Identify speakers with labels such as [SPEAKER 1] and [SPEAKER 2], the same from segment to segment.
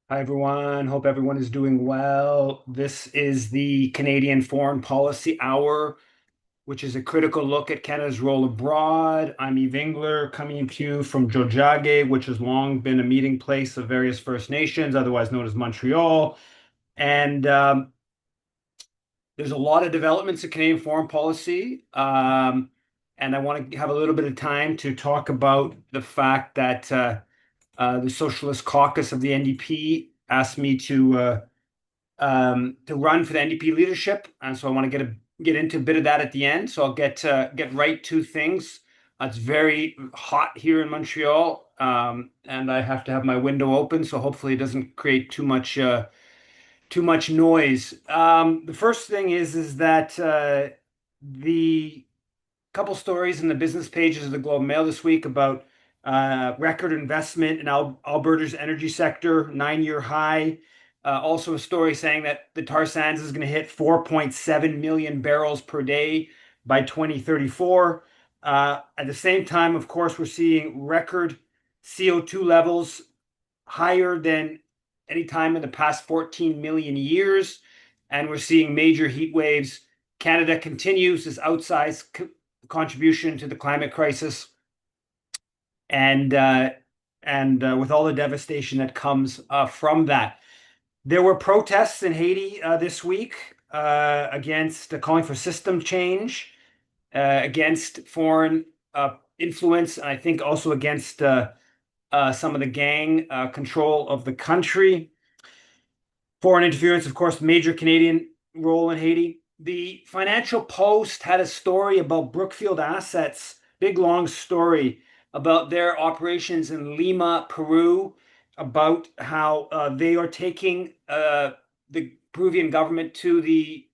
[SPEAKER 1] Hi, everyone. Hope everyone is doing well. This is the Canadian Foreign Policy Hour, which is a critical look at Canada's role abroad. I'm Yves Engler, coming to you from Jojage, which has long been a meeting place of various First Nations, otherwise known as Montreal. And there's a lot of developments in Canadian foreign policy. And I want to have a little bit of time to talk about the fact that the Socialist Caucus of the NDP asked me to run for the NDP leadership, and so I want to get into a bit of that at the end. So I'll get right to things. It's very hot here in Montreal, and I have to have my window open, so hopefully it doesn't create too much noise. The first thing is that the couple stories in the business pages of the Globe and Mail this week about record investment in Alberta's energy sector, 9-year high. Also, a story saying that the tar sands is going to hit 4.7 million barrels per day by 2034. At the same time, of course, we're seeing record CO2 levels higher than any time in the past 14 million years. And we're seeing major heat waves. Canada continues its outsized contribution to the climate crisis, and with all the devastation that comes from that. There were protests in Haiti this week against calling for system change, against foreign influence, and I think also against some of the gang control of the country. Foreign interference, of course, major Canadian role in Haiti. The Financial Post had a story about Brookfield Assets, big long story about their operations in Lima, Peru, about how they are taking the Peruvian government to the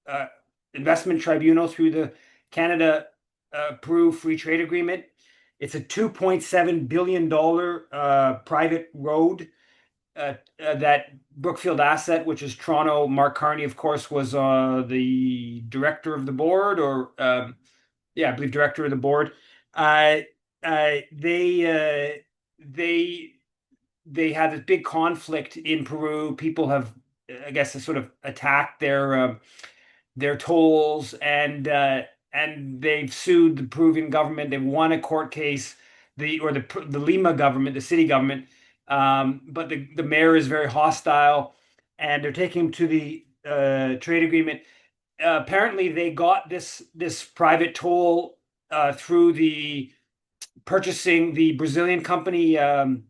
[SPEAKER 1] uh, investment tribunal through the Canada Peru Free Trade Agreement. It's a $2.7 billion private road that Brookfield Asset, which is Toronto. Mark Carney, of course, was the director of the board, or yeah, I believe director of the board. Uh, they had this big conflict in Peru. People have, I guess, sort of attacked their tolls, and they've sued the Peruvian government. They've won a court case. The Lima government, the city government, but the mayor is very hostile, and they're taking him to the trade agreement. Apparently, they got this private toll through the purchasing the Brazilian company Octobar,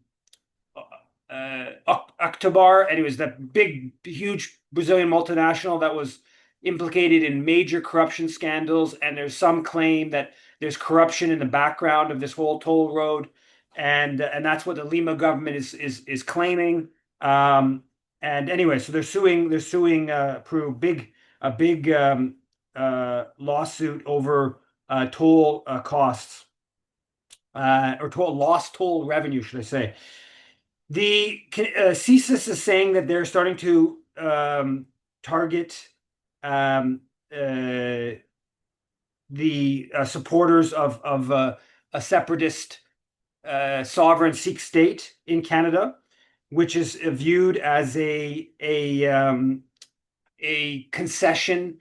[SPEAKER 1] and it was that big, huge Brazilian multinational that was implicated in major corruption scandals. And there's some claim that there's corruption in the background of this whole toll road, and that's what the Lima government is claiming. And anyway, so they're suing Peru, a big lawsuit over toll costs, or lost toll revenue, should I say. The CSIS is saying that they're starting to target um, uh, the supporters of a separatist sovereign Sikh state in Canada, which is viewed as a concession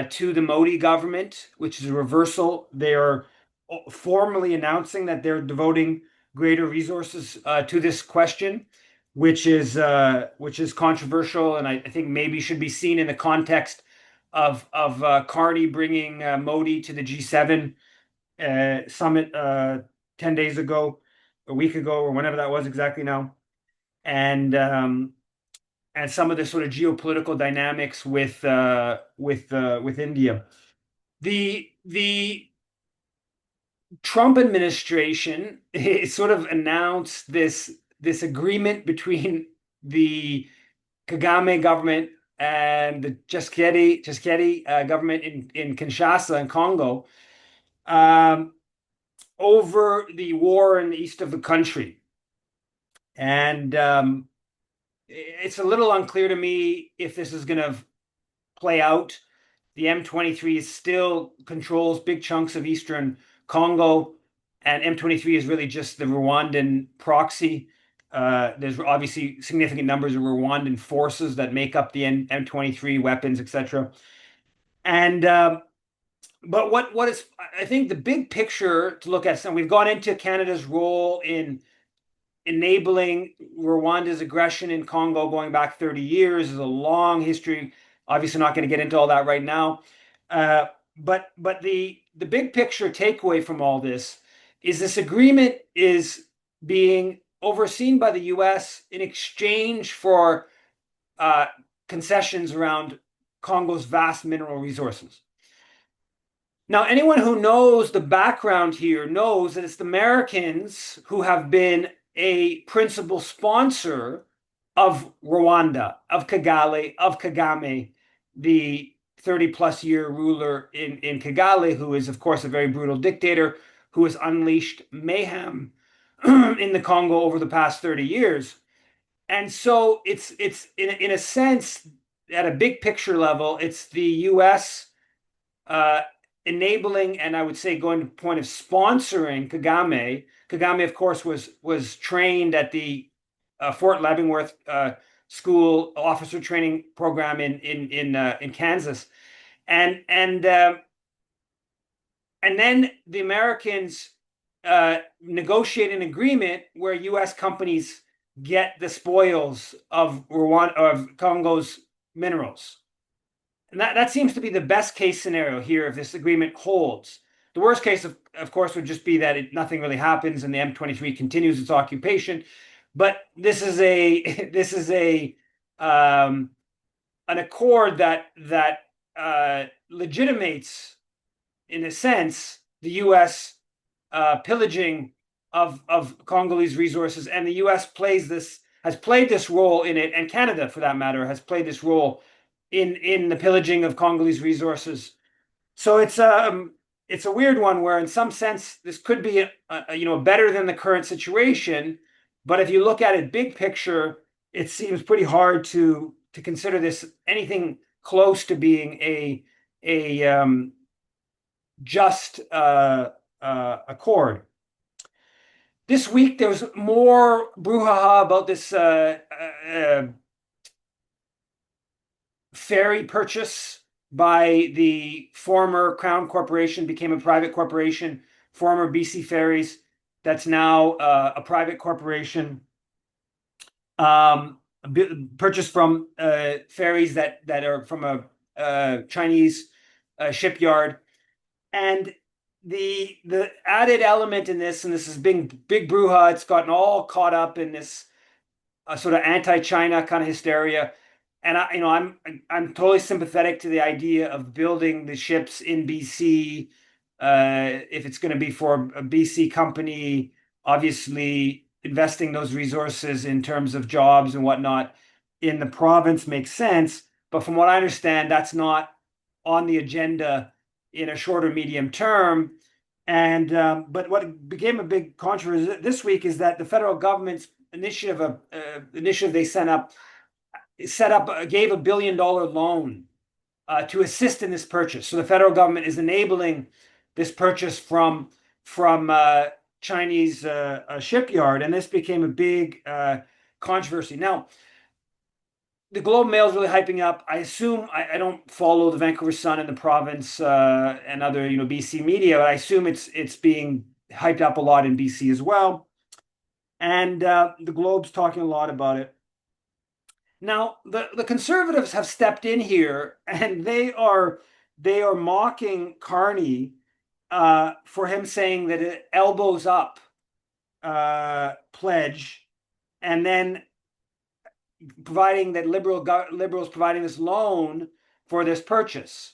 [SPEAKER 1] to the Modi government, which is a reversal. They are formally announcing that they're devoting greater resources to this question, which is controversial, and I think maybe should be seen in the context of Carney bringing Modi to the G7 summit 10 days ago, a week ago, or whenever that was exactly now, and some of the sort of geopolitical dynamics with India. The Trump administration sort of announced this agreement between the Kagame government and the Tshisekedi government in Kinshasa and Congo, um, over the war in the east of the country. And it's a little unclear to me if this is going to play out. The M23 still controls big chunks of eastern Congo, and M23 is really just the Rwandan proxy. There's obviously significant numbers of Rwandan forces that make up the M23 weapons, etc. And but what is, I think, the big picture to look at, and we've gone into Canada's role in enabling Rwanda's aggression in Congo going back 30 years. There's a long history. Obviously, not going to get into all that right now. Uh, but the big picture takeaway from all this agreement is being overseen by the U.S. in exchange for uh, concessions around Congo's vast mineral resources. Now, anyone who knows the background here knows that it's the Americans who have been a principal sponsor of Rwanda, of Kigali, of Kagame, the 30 plus year ruler in Kigali, who is, of course, a very brutal dictator who has unleashed mayhem in the Congo over the past 30 years. And so it's in a sense, at a big picture level, it's the US uh, enabling, and I would say going to the point of sponsoring Kagame. Kagame, of course, was trained at the Fort Leavenworth School officer training program in Kansas, and then the Americans negotiate an agreement where U.S. companies get the spoils of Rwanda, of Congo's minerals. And that seems to be the best case scenario here if this agreement holds. The worst case, of course, would just be that nothing really happens and the M23 continues its occupation. But this is an accord that legitimates, in a sense, the U.S. Pillaging of Congolese resources, and the U.S. has played this role in it, and Canada, for that matter, has played this role in the pillaging of Congolese resources. So it's a weird one where, in some sense, this could be better than the current situation, but if you look at it big picture, it seems pretty hard to consider this anything close to being a just accord. This week there was more brouhaha about this Ferry purchase by the former Crown Corporation, became a private corporation, former BC Ferries, that's now a private corporation, purchased from ferries that are from a Chinese shipyard. And the added element in this, and this is big brouhaha, it's gotten all caught up in this sort of anti-China kind of hysteria. And I'm totally sympathetic to the idea of building the ships in BC. If it's going to be for a BC company, obviously investing those resources in terms of jobs and whatnot in the province makes sense. But from what I understand, that's not on the agenda in a shorter medium term. And but what became a big controversy this week is that the federal government's initiative they gave $1 billion loan to assist in this purchase. So the federal government is enabling this purchase from Chinese shipyard, and this became a big controversy. Now, the Globe and Mail is really hyping up. I assume I don't follow the Vancouver Sun and the province and other BC media, but I assume it's being hyped up a lot in BC as well. And the Globe's talking a lot about it. Now, the Conservatives have stepped in here, and they are mocking Carney for him saying that it elbows up pledge, and then providing that liberals providing this loan for this purchase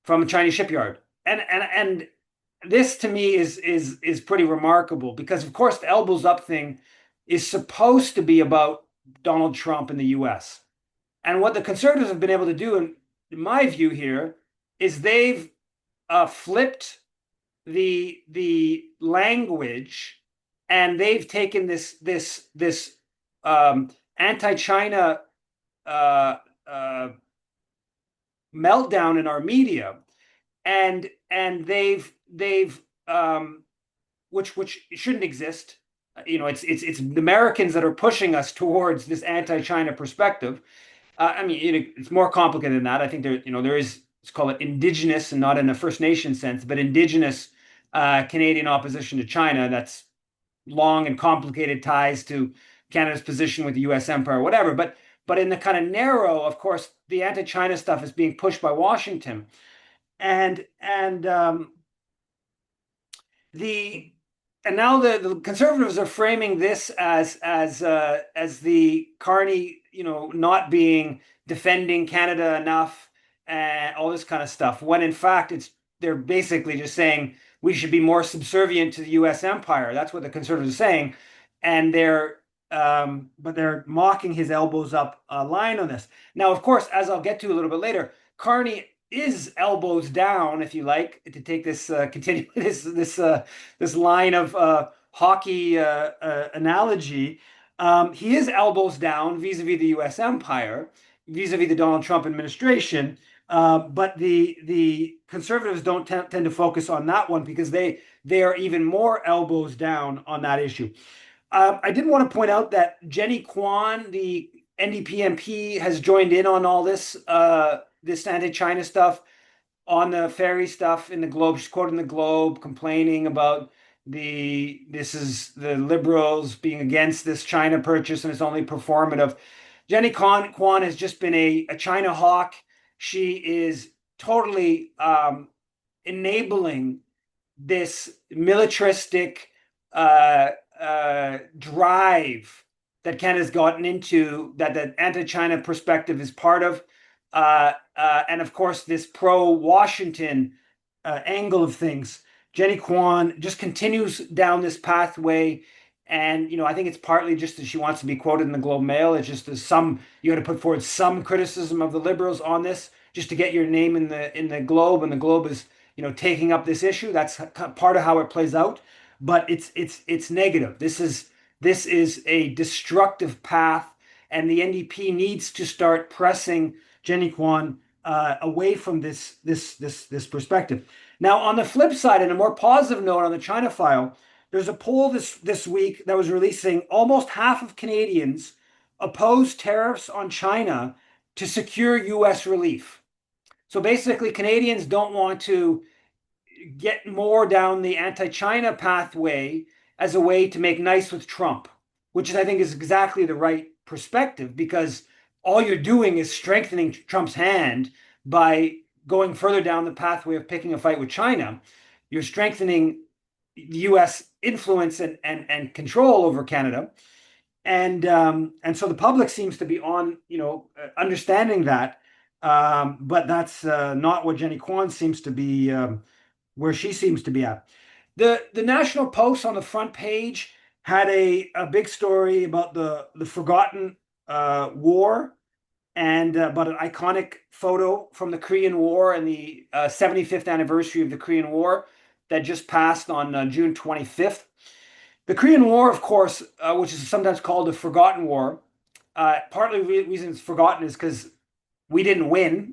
[SPEAKER 1] from a Chinese shipyard, and this to me is pretty remarkable, because of course the elbows up thing is supposed to be about Donald Trump in the US. And what the Conservatives have been able to do, in my view here, is they've flipped the language, and they've taken this anti-China meltdown in our media, and they've which shouldn't exist. it's the Americans that are pushing us towards this anti-China perspective. I mean, it's more complicated than that. I think there is, let's call it indigenous and not in a First Nation sense, but indigenous Canadian opposition to China that's long and complicated ties to Canada's position with the U.S. empire, whatever. But in the kind of narrow, of course, the anti-China stuff is being pushed by Washington, and the and now the conservatives are framing this as the Carney, not being defending Canada enough and all this kind of stuff. When in fact they're basically just saying we should be more subservient to the U.S. empire. That's what the conservatives are saying, and but they're mocking his elbows up line on this. Now, of course, as I'll get to a little bit later, Carney is elbows down, if you like, to take this continue this line of hockey analogy. He is elbows down vis-a-vis the U.S. empire, vis-a-vis the Donald Trump administration. But the conservatives don't tend to focus on that one because they are even more elbows down on that issue. I did want to point out that Jenny Kwan, the NDP MP, has joined in on all this this anti-China stuff on the Ferry stuff in the Globe. She's quoting the Globe, complaining about this is the liberals being against this China purchase and it's only performative. Jenny Kwan has just been a China hawk. She is totally enabling this militaristic drive that Canada's gotten into, that the anti-China perspective is part of, and of course this pro-Washington angle of things. Jenny Kwan just continues down this pathway, and I think it's partly just that she wants to be quoted in the Globe Mail. It's just you got to put forward some criticism of the Liberals on this just to get your name in the Globe, and the Globe is taking up this issue. That's part of how it plays out, but it's negative. This is a destructive path, and the NDP needs to start pressing Jenny Kwan away from this perspective. Now, on the flip side, and a more positive note on the China file, there's a poll this week that was releasing almost half of Canadians oppose tariffs on China to secure U.S. relief. So basically, Canadians don't want to get more down the anti-China pathway as a way to make nice with Trump, which I think is exactly the right perspective, because all you're doing is strengthening Trump's hand by going further down the pathway of picking a fight with China. You're strengthening the U.S. influence and control over Canada. And so the public seems to be understanding that. But that's not what Jenny Kwan seems to be, where she seems to be at. The National Post on the front page had a big story about the forgotten war, and about an iconic photo from the Korean War and the 75th anniversary of the Korean War that just passed on June 25th. The Korean War, of course, which is sometimes called the Forgotten War, partly the reason it's forgotten is because we didn't win.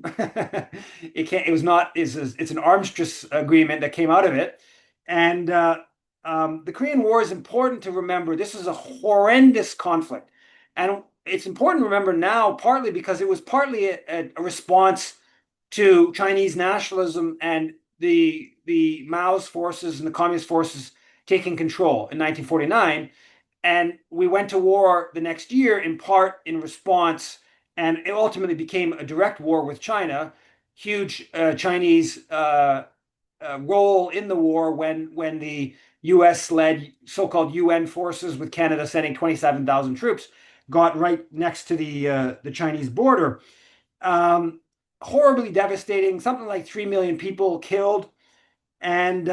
[SPEAKER 1] It's an armistice agreement that came out of it. And the Korean War is important to remember. This is a horrendous conflict. And it's important to remember now, partly because it was partly a response to Chinese nationalism and the Mao's forces and the communist forces taking control in 1949. And we went to war the next year, in part in response, and it ultimately became a direct war with China. Huge Chinese role in the war when the U.S.-led so-called UN forces, with Canada sending 27,000 troops, got right next to the Chinese border. Horribly devastating, something like 3 million people killed, and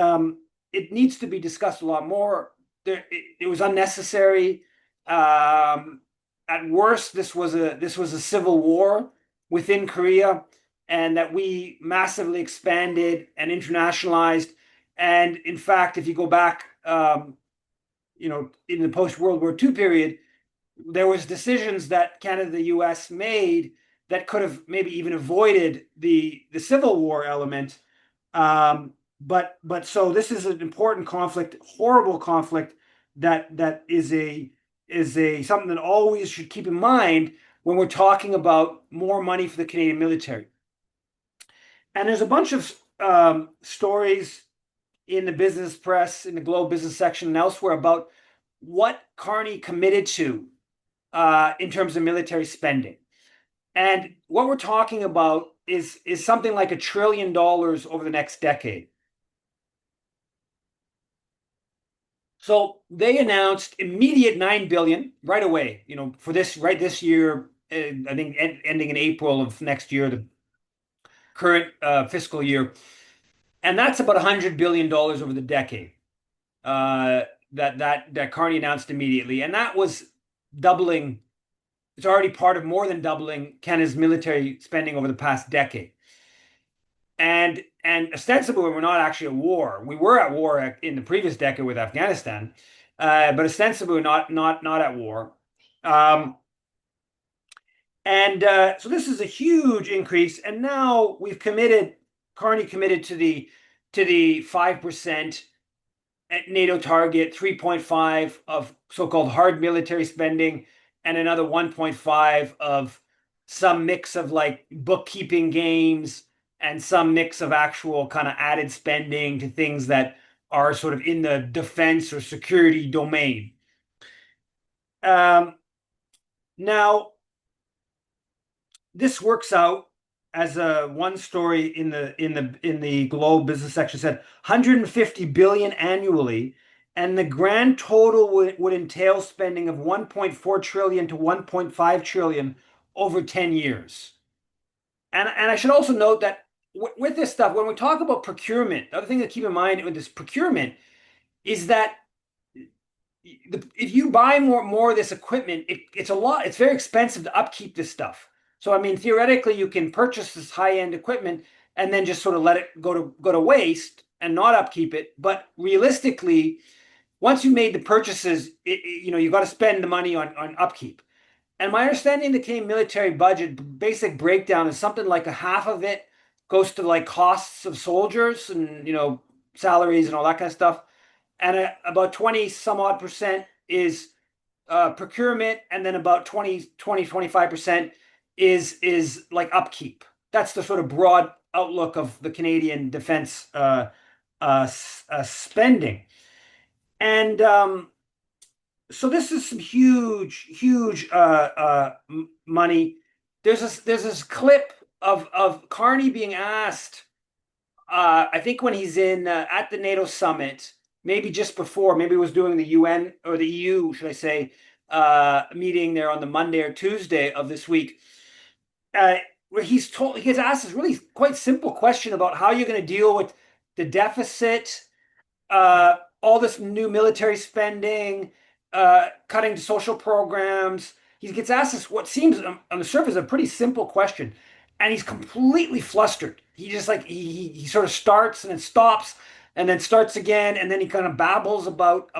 [SPEAKER 1] it needs to be discussed a lot more. It was unnecessary. At worst, this was a civil war within Korea, and that we massively expanded and internationalized. And in fact, if you go back, in the post-World War II period, there was decisions that Canada, the U.S. made that could have maybe even avoided the Civil War element. But so this is an important conflict, horrible conflict, that is a something that always should keep in mind when we're talking about more money for the Canadian military. And there's a bunch of stories in the business press, in the Globe business section, and elsewhere about what Carney committed to in terms of military spending. And what we're talking about is something like $1 trillion over the next decade. So they announced immediate 9 billion right away, for this year, I think ending in April of next year, the current fiscal year. And that's about $100 billion over the decade. That Carney announced immediately, and that was doubling. It's already part of more than doubling Canada's military spending over the past decade. And ostensibly, we're not actually at war. We were at war in the previous decade with Afghanistan, but ostensibly, we're not at war. So this is a huge increase, and now Carney committed to the 5% NATO target, 3.5 of so-called hard military spending, and another 1.5 of some mix of like bookkeeping games and some mix of actual kind of added spending to things that are sort of in the defense or security domain. Now, this works out as one story in the Globe business section said 150 billion annually, and the grand total would entail spending of 1.4 trillion to 1.5 trillion over 10 years. And I should also note that with this stuff, when we talk about procurement, the other thing to keep in mind with this procurement is that if you buy more of this equipment, it's very expensive to upkeep this stuff. So I mean, theoretically, you can purchase this high-end equipment and then just sort of let it go to waste and not upkeep it. But realistically, once you made the purchases, you got to spend the money on upkeep. And my understanding of the Canadian military budget, basic breakdown, is something like a half of it goes to like costs of soldiers and salaries and all that kind of stuff, and about 20 some odd percent is procurement, and then about 25% is like upkeep. That's the sort of broad outlook of the Canadian defense spending. And so this is some huge money. There's this clip of Carney being asked, I think when he's at the NATO summit, maybe just before, maybe he was doing the UN or the EU, should I say, meeting there on the Monday or Tuesday of this week, where he gets asked this really quite simple question about how you're going to deal with the deficit, all this new military spending, cutting to social programs. He gets asked this, what seems on the surface a pretty simple question, and he's completely flustered. He just he sort of starts and then stops and then starts again, and then he kind of babbles about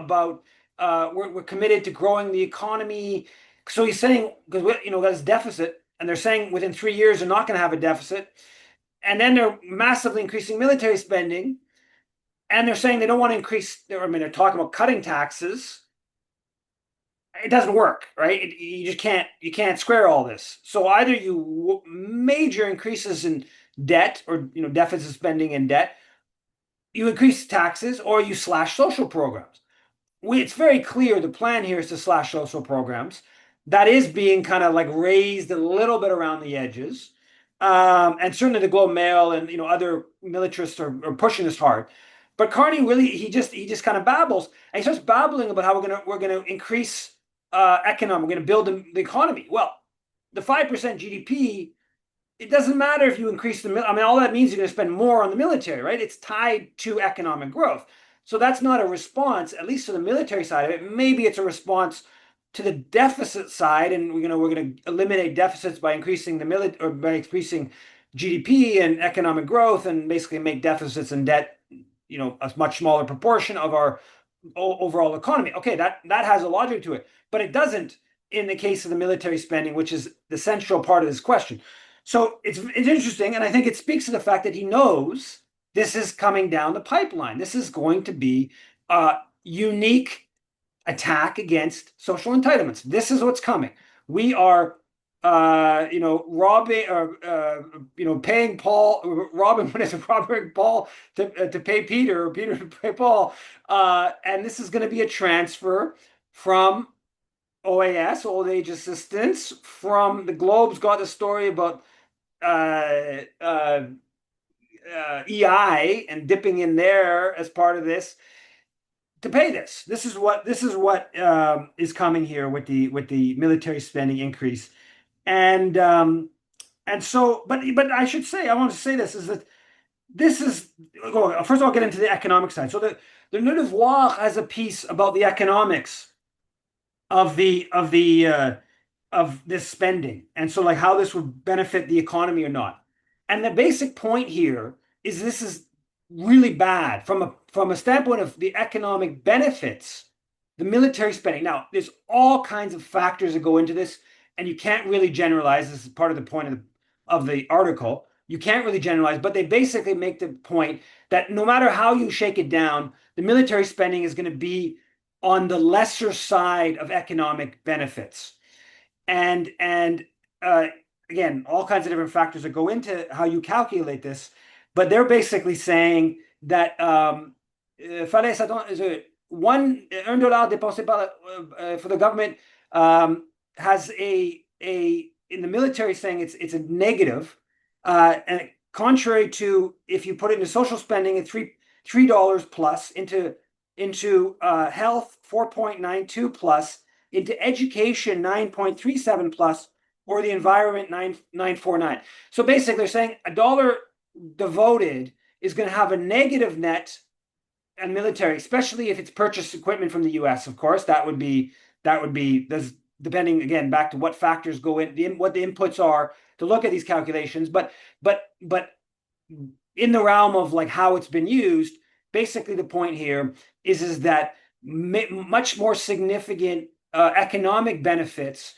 [SPEAKER 1] we're committed to growing the economy. So he's saying, because that's deficit, and they're saying within 3 years they're not going to have a deficit, and then they're massively increasing military spending, and they're saying they don't want to increase. They're talking about cutting taxes. It doesn't work, right? You can't square all this. So either you major increases in debt or deficit spending and debt, you increase taxes, or you slash social programs. It's very clear the plan here is to slash social programs. That is being kind of like raised a little bit around the edges, and certainly the Globe Mail and other militarists are pushing this hard. But Carney really he just kind of babbles, and he starts babbling about how we're gonna increase economic, we're gonna build the economy. Well, the 5% GDP. It doesn't matter if you increase all that means you're going to spend more on the military, right? It's tied to economic growth. So that's not a response, at least to the military side of it. Maybe it's a response to the deficit side, and we're going to eliminate deficits by increasing by increasing GDP and economic growth, and basically make deficits and debt, a much smaller proportion of our overall economy. Okay, that has a logic to it, but it doesn't in the case of the military spending, which is the central part of this question. So it's interesting, and I think it speaks to the fact that he knows this is coming down the pipeline. This is going to be a unique attack against social entitlements. This is what's coming. We are, robbing or paying Paul, robbing what is it, robbing Paul to pay Peter, or Peter to pay Paul, and this is going to be a transfer from OAS, old age assistance, from the Globe's got a story about uh, uh, EI and dipping in there as part of this to pay this. This is what is coming here with the military spending increase, and so, but I should say, I want to say this is that this is first of all, I'll get into the economic side. So the Le Devoir has a piece about the economics of this spending, and so like how this would benefit the economy or not. And the basic point here is this is really bad from a standpoint of the economic benefits, the military spending. Now, there's all kinds of factors that go into this, and you can't really generalize. This is part of the point of the article. You can't really generalize, but they basically make the point that no matter how you shake it down, the military spending is going to be on the lesser side of economic benefits. And again, all kinds of different factors that go into how you calculate this, but they're basically saying that fallait s'attendre, $1 dépensé for the government has a in the military saying it's a negative, and contrary to if you put it into social spending at $3 plus, into health 4.92 plus, into education 9.37 plus, or the environment 9.49. So basically, they're saying a dollar devoted is going to have a negative net and military, especially if it's purchased equipment from the U.S. Of course, that would be depending again back to what factors go in, what the inputs are to look at these calculations. But in the realm of like how it's been used, basically the point here is that much more significant economic benefits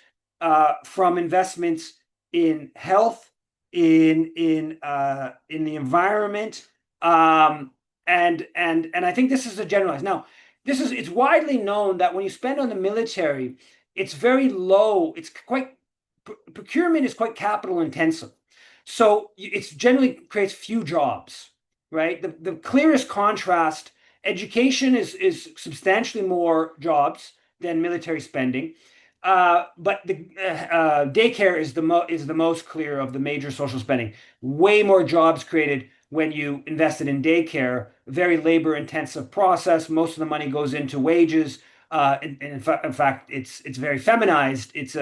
[SPEAKER 1] from investments in health, in the environment, and I think this is a generalized. Now, it's widely known that when you spend on the military, it's very low. Procurement is quite capital intensive, so it's generally creates few jobs, right? The clearest contrast, education is substantially more jobs than military spending. But the daycare is the most clear of the major social spending. Way more jobs created when you invested in daycare. Very labor intensive process. Most of the money goes into wages. And in fact, it's very feminized. It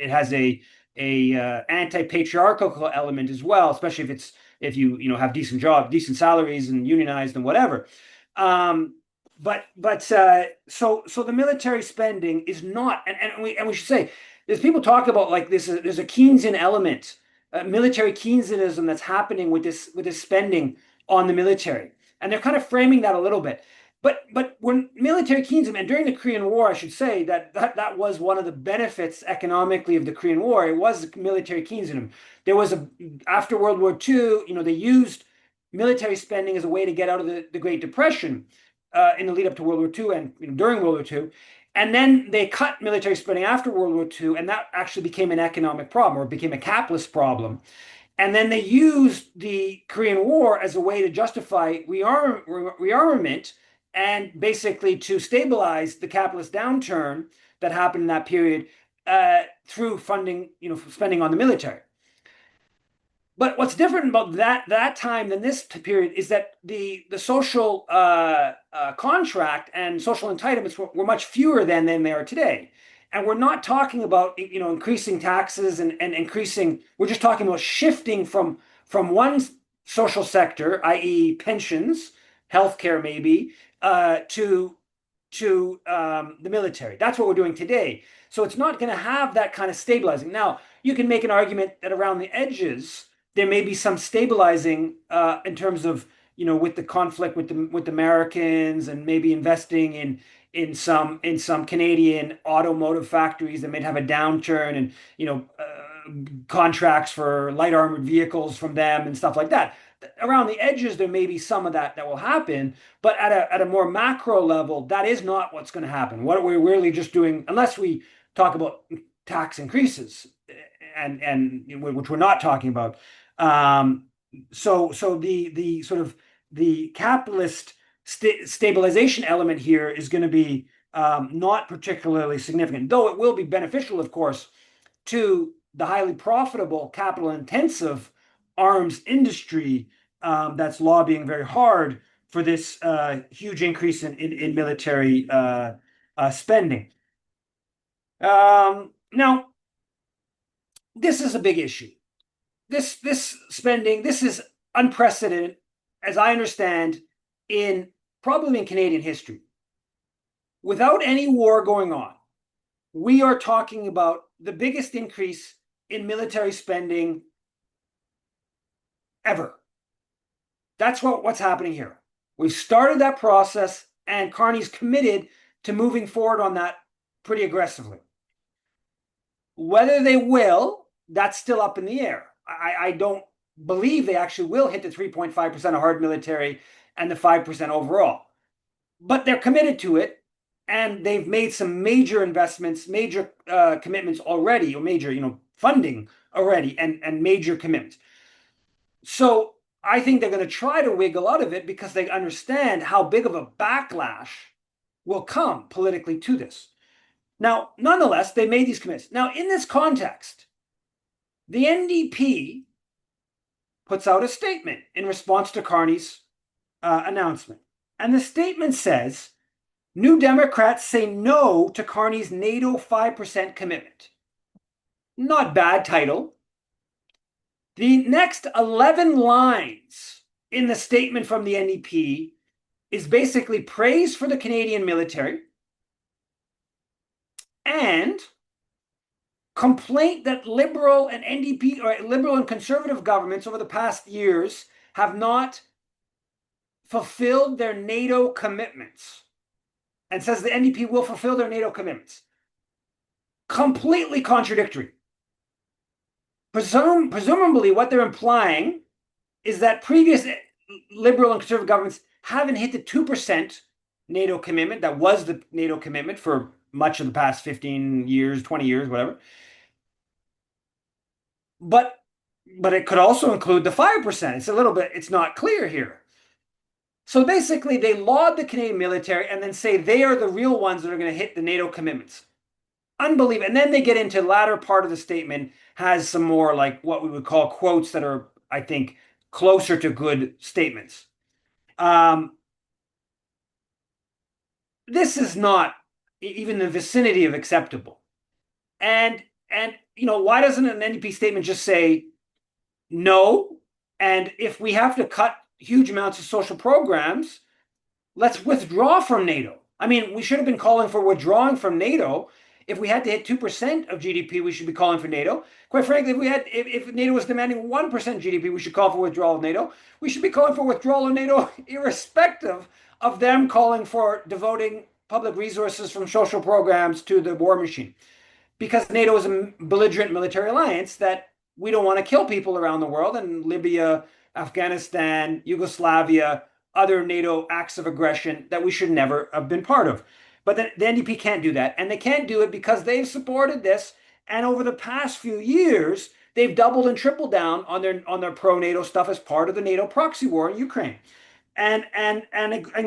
[SPEAKER 1] has a anti-patriarchal element as well, especially if you have decent jobs, decent salaries, and unionized and whatever. So the military spending is not, and we should say, there's people talk about like this. There's a Keynesian element, military Keynesianism that's happening with this spending on the military, and they're kind of framing that a little bit. But when military Keynesianism, and during the Korean War, I should say that was one of the benefits economically of the Korean War. It was military Keynesianism. There was after World War II, they used military spending as a way to get out of the Great Depression in the lead up to World War II and during World War II. And then they cut military spending after World War II, and that actually became an economic problem, or it became a capitalist problem. And then they used the Korean War as a way to justify rearmament and basically to stabilize the capitalist downturn that happened in that period through funding, spending on the military. But what's different about that time than this period is that the social contract and social entitlements were much fewer than they are today. And we're not talking about increasing taxes and increasing. We're just talking about shifting from one social sector, i.e., pensions, healthcare, maybe, to the military. That's what we're doing today. So it's not going to have that kind of stabilizing. Now, you can make an argument that around the edges there may be some stabilizing in terms of with the conflict with Americans, and maybe investing in some Canadian automotive factories that may have a downturn, and contracts for light armored vehicles from them and stuff like that. Around the edges, there may be some of that will happen, but at a more macro level, that is not what's going to happen. What we're really just doing, unless we talk about tax increases, and which we're not talking about. So the sort of the capitalist stabilization element here is going to be not particularly significant, though it will be beneficial, of course, to the highly profitable, capital-intensive arms industry that's lobbying very hard for this huge increase in military spending. Now, this is a big issue. This spending, this is unprecedented, as I understand, probably in Canadian history. Without any war going on, we are talking about the biggest increase in military spending ever. That's what's happening here. We've started that process, and Carney's committed to moving forward on that pretty aggressively. Whether they will, that's still up in the air. I don't believe they actually will hit the 3.5% of hard military and the 5% overall. But they're committed to it, and they've made some major investments, major commitments already, or major funding already, and major commitments. So I think they're going to try to wiggle out of it because they understand how big of a backlash will come politically to this. Now, nonetheless, they made these commitments. Now, in this context, the NDP puts out a statement in response to Carney's announcement. And the statement says, New Democrats say no to Carney's NATO 5% commitment. Not bad title. The next 11 lines in the statement from the NDP is basically praise for the Canadian military and complaint that Liberal and NDP, or Liberal and Conservative governments over the past years have not fulfilled their NATO commitments, and says the NDP will fulfill their NATO commitments. Completely contradictory. Presumably, what they're implying is that previous Liberal and Conservative governments haven't hit the 2% NATO commitment. That was the NATO commitment for much of the past 15 years, 20 years, whatever. But it could also include the 5%. It's a little bit, it's not clear here. So basically, they laud the Canadian military and then say they are the real ones that are going to hit the NATO commitments. Unbelievable. And then they get into the latter part of the statement, has some more like what we would call quotes that are, I think, closer to good statements. This is not even the vicinity of acceptable. And why doesn't an NDP statement just say no? And if we have to cut huge amounts of social programs, let's withdraw from NATO. I mean, we should have been calling for withdrawing from NATO. If we had to hit 2% of GDP, we should be calling for NATO. Quite frankly, if NATO was demanding 1% GDP, we should call for withdrawal of NATO. We should be calling for withdrawal of NATO irrespective of them calling for devoting public resources from social programs to the war machine. Because NATO is a belligerent military alliance that we don't want to kill people around the world, and Libya, Afghanistan, Yugoslavia, other NATO acts of aggression that we should never have been part of. But the NDP can't do that, and they can't do it because they've supported this, and over the past few years, they've doubled and tripled down on their pro-NATO stuff as part of the NATO proxy war in Ukraine. And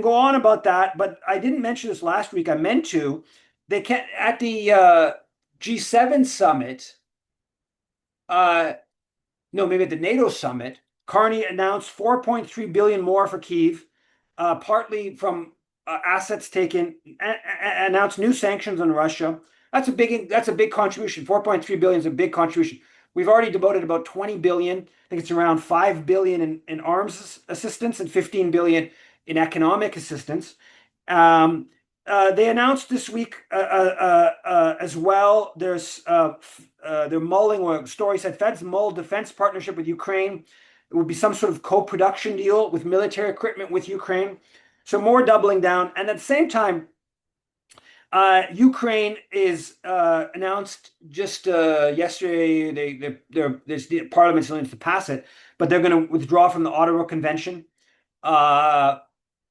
[SPEAKER 1] go on about that, but I didn't mention this last week. I meant to. They can't at the G7 summit. No, maybe at the NATO summit, Carney announced 4.3 billion more for Kyiv, partly from assets taken. Announced new sanctions on Russia. That's a big contribution. 4.3 billion is a big contribution. We've already devoted about 20 billion. I think it's around 5 billion in arms assistance and 15 billion in economic assistance. They announced this week as well. They're mulling, or a story said Fed's mull defense partnership with Ukraine. It would be some sort of co-production deal with military equipment with Ukraine. So more doubling down. And at the same time, Ukraine is announced just yesterday. There's the parliament still needs to pass it, but they're going to withdraw from the Ottawa Convention, uh,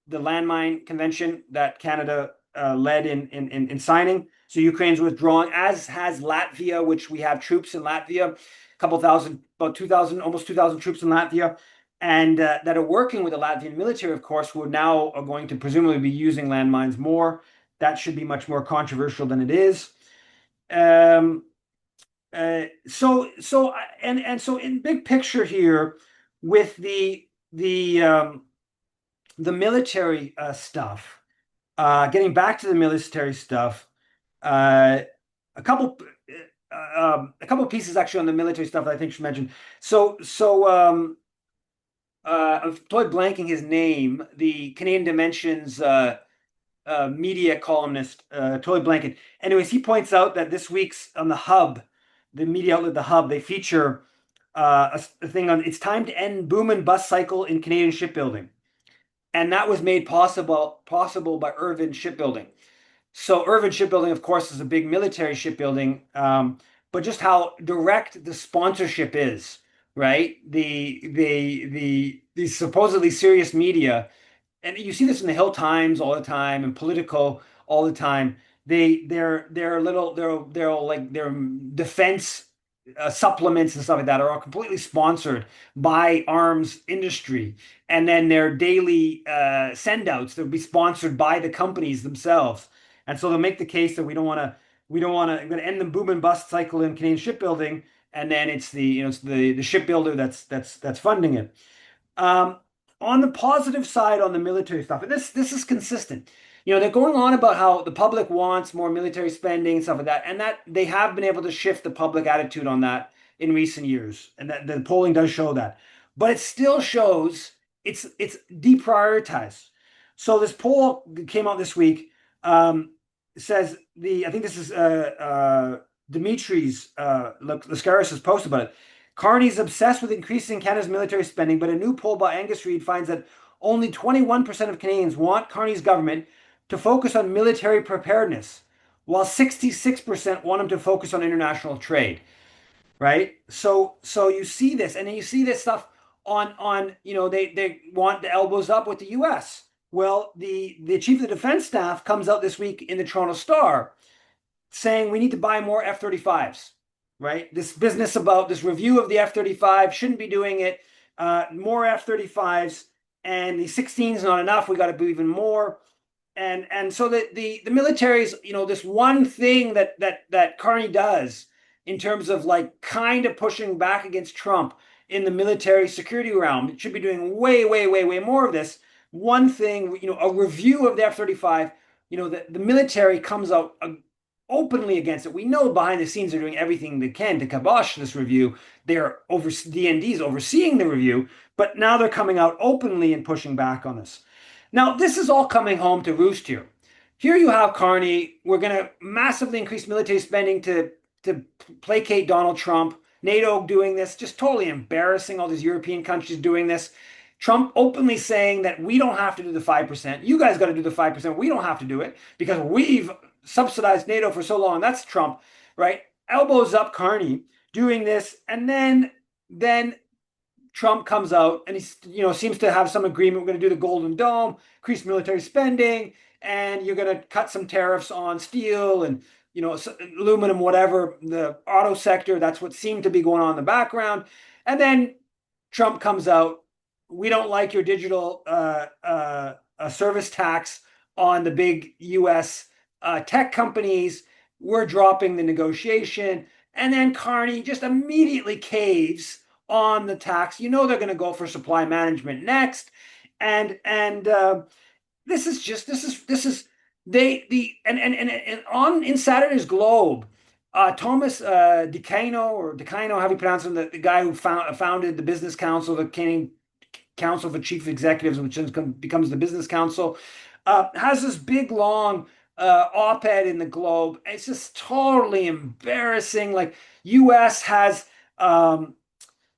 [SPEAKER 1] the landmine convention that Canada led in signing. So Ukraine's withdrawing, as has Latvia, which we have troops in Latvia, a couple thousand, about 2,000, almost 2,000 troops in Latvia, and that are working with the Latvian military, of course, who now are going to presumably be using landmines more. That should be much more controversial than it is. Um, so in big picture here, with the military stuff, getting back to the military stuff, uh, a couple a couple pieces actually on the military stuff that I think should mention. I'm totally blanking his name. The Canadian Dimensions media columnist, totally blanking. Anyways, he points out that this week's on the Hub, the media outlet, the Hub, they feature a thing on it's time to end boom and bust cycle in Canadian shipbuilding, and that was made possible by Irvin Shipbuilding. So Irvin Shipbuilding, of course, is a big military shipbuilding, but just how direct the sponsorship is, right? The supposedly serious media, and you see this in the Hill Times all the time and Politico all the time. They're little they're all like their defense supplements and stuff like that are all completely sponsored by arms industry, and then their daily sendouts they'll be sponsored by the companies themselves, and so they'll make the case that we're going to end the boom and bust cycle in Canadian shipbuilding, and then it's it's the shipbuilder that's funding it. Um, on the positive side, on the military stuff, and this is consistent. They're going on about how the public wants more military spending and stuff like that, and that they have been able to shift the public attitude on that in recent years, and that the polling does show that. But it still shows it's deprioritized. So this poll came out this week. Says I think this is Dimitri's Lascaris' post about it. Carney's obsessed with increasing Canada's military spending, but a new poll by Angus Reid finds that only 21% of Canadians want Carney's government to focus on military preparedness, while 66% want him to focus on international trade. Right? So you see this, and then you see this stuff on they want the elbows up with the U.S. Well, the chief of the defense staff comes out this week in the Toronto Star saying we need to buy more F-35s, right? This business about this review of the F-35 shouldn't be doing it. More F-35s, and the 16 is not enough. We got to do even more. And so the military's, this one thing that Carney does in terms of like kind of pushing back against Trump in the military security realm, it should be doing way, way, way, way more of this. One thing, a review of the F-35, the military comes out openly against it. We know behind the scenes they're doing everything they can to kibosh this review. They're DND's overseeing the review, but now they're coming out openly and pushing back on this. Now, this is all coming home to roost here. Here you have Carney. We're going to massively increase military spending to placate Donald Trump. NATO doing this, just totally embarrassing. All these European countries doing this. Trump openly saying that we don't have to do the 5%. You guys got to do the 5%. We don't have to do it because we've subsidized NATO for so long. That's Trump, right? Elbows up Carney doing this, and then Trump comes out and he seems to have some agreement. We're going to do the Golden Dome, increase military spending, and you're going to cut some tariffs on steel and aluminum, whatever, the auto sector. That's what seemed to be going on in the background. And then Trump comes out. We don't like your digital service tax on the big U.S. Tech companies. We're dropping the negotiation. And then Carney just immediately caves on the tax. They're going to go for supply management next. And this is on in Saturday's Globe, Thomas DeCino, how do you pronounce him? The guy who founded the Business Council, the Canadian Council for Chief Executives, which becomes the Business Council, has this big long op-ed in the Globe. It's just totally embarrassing. Like U.S. has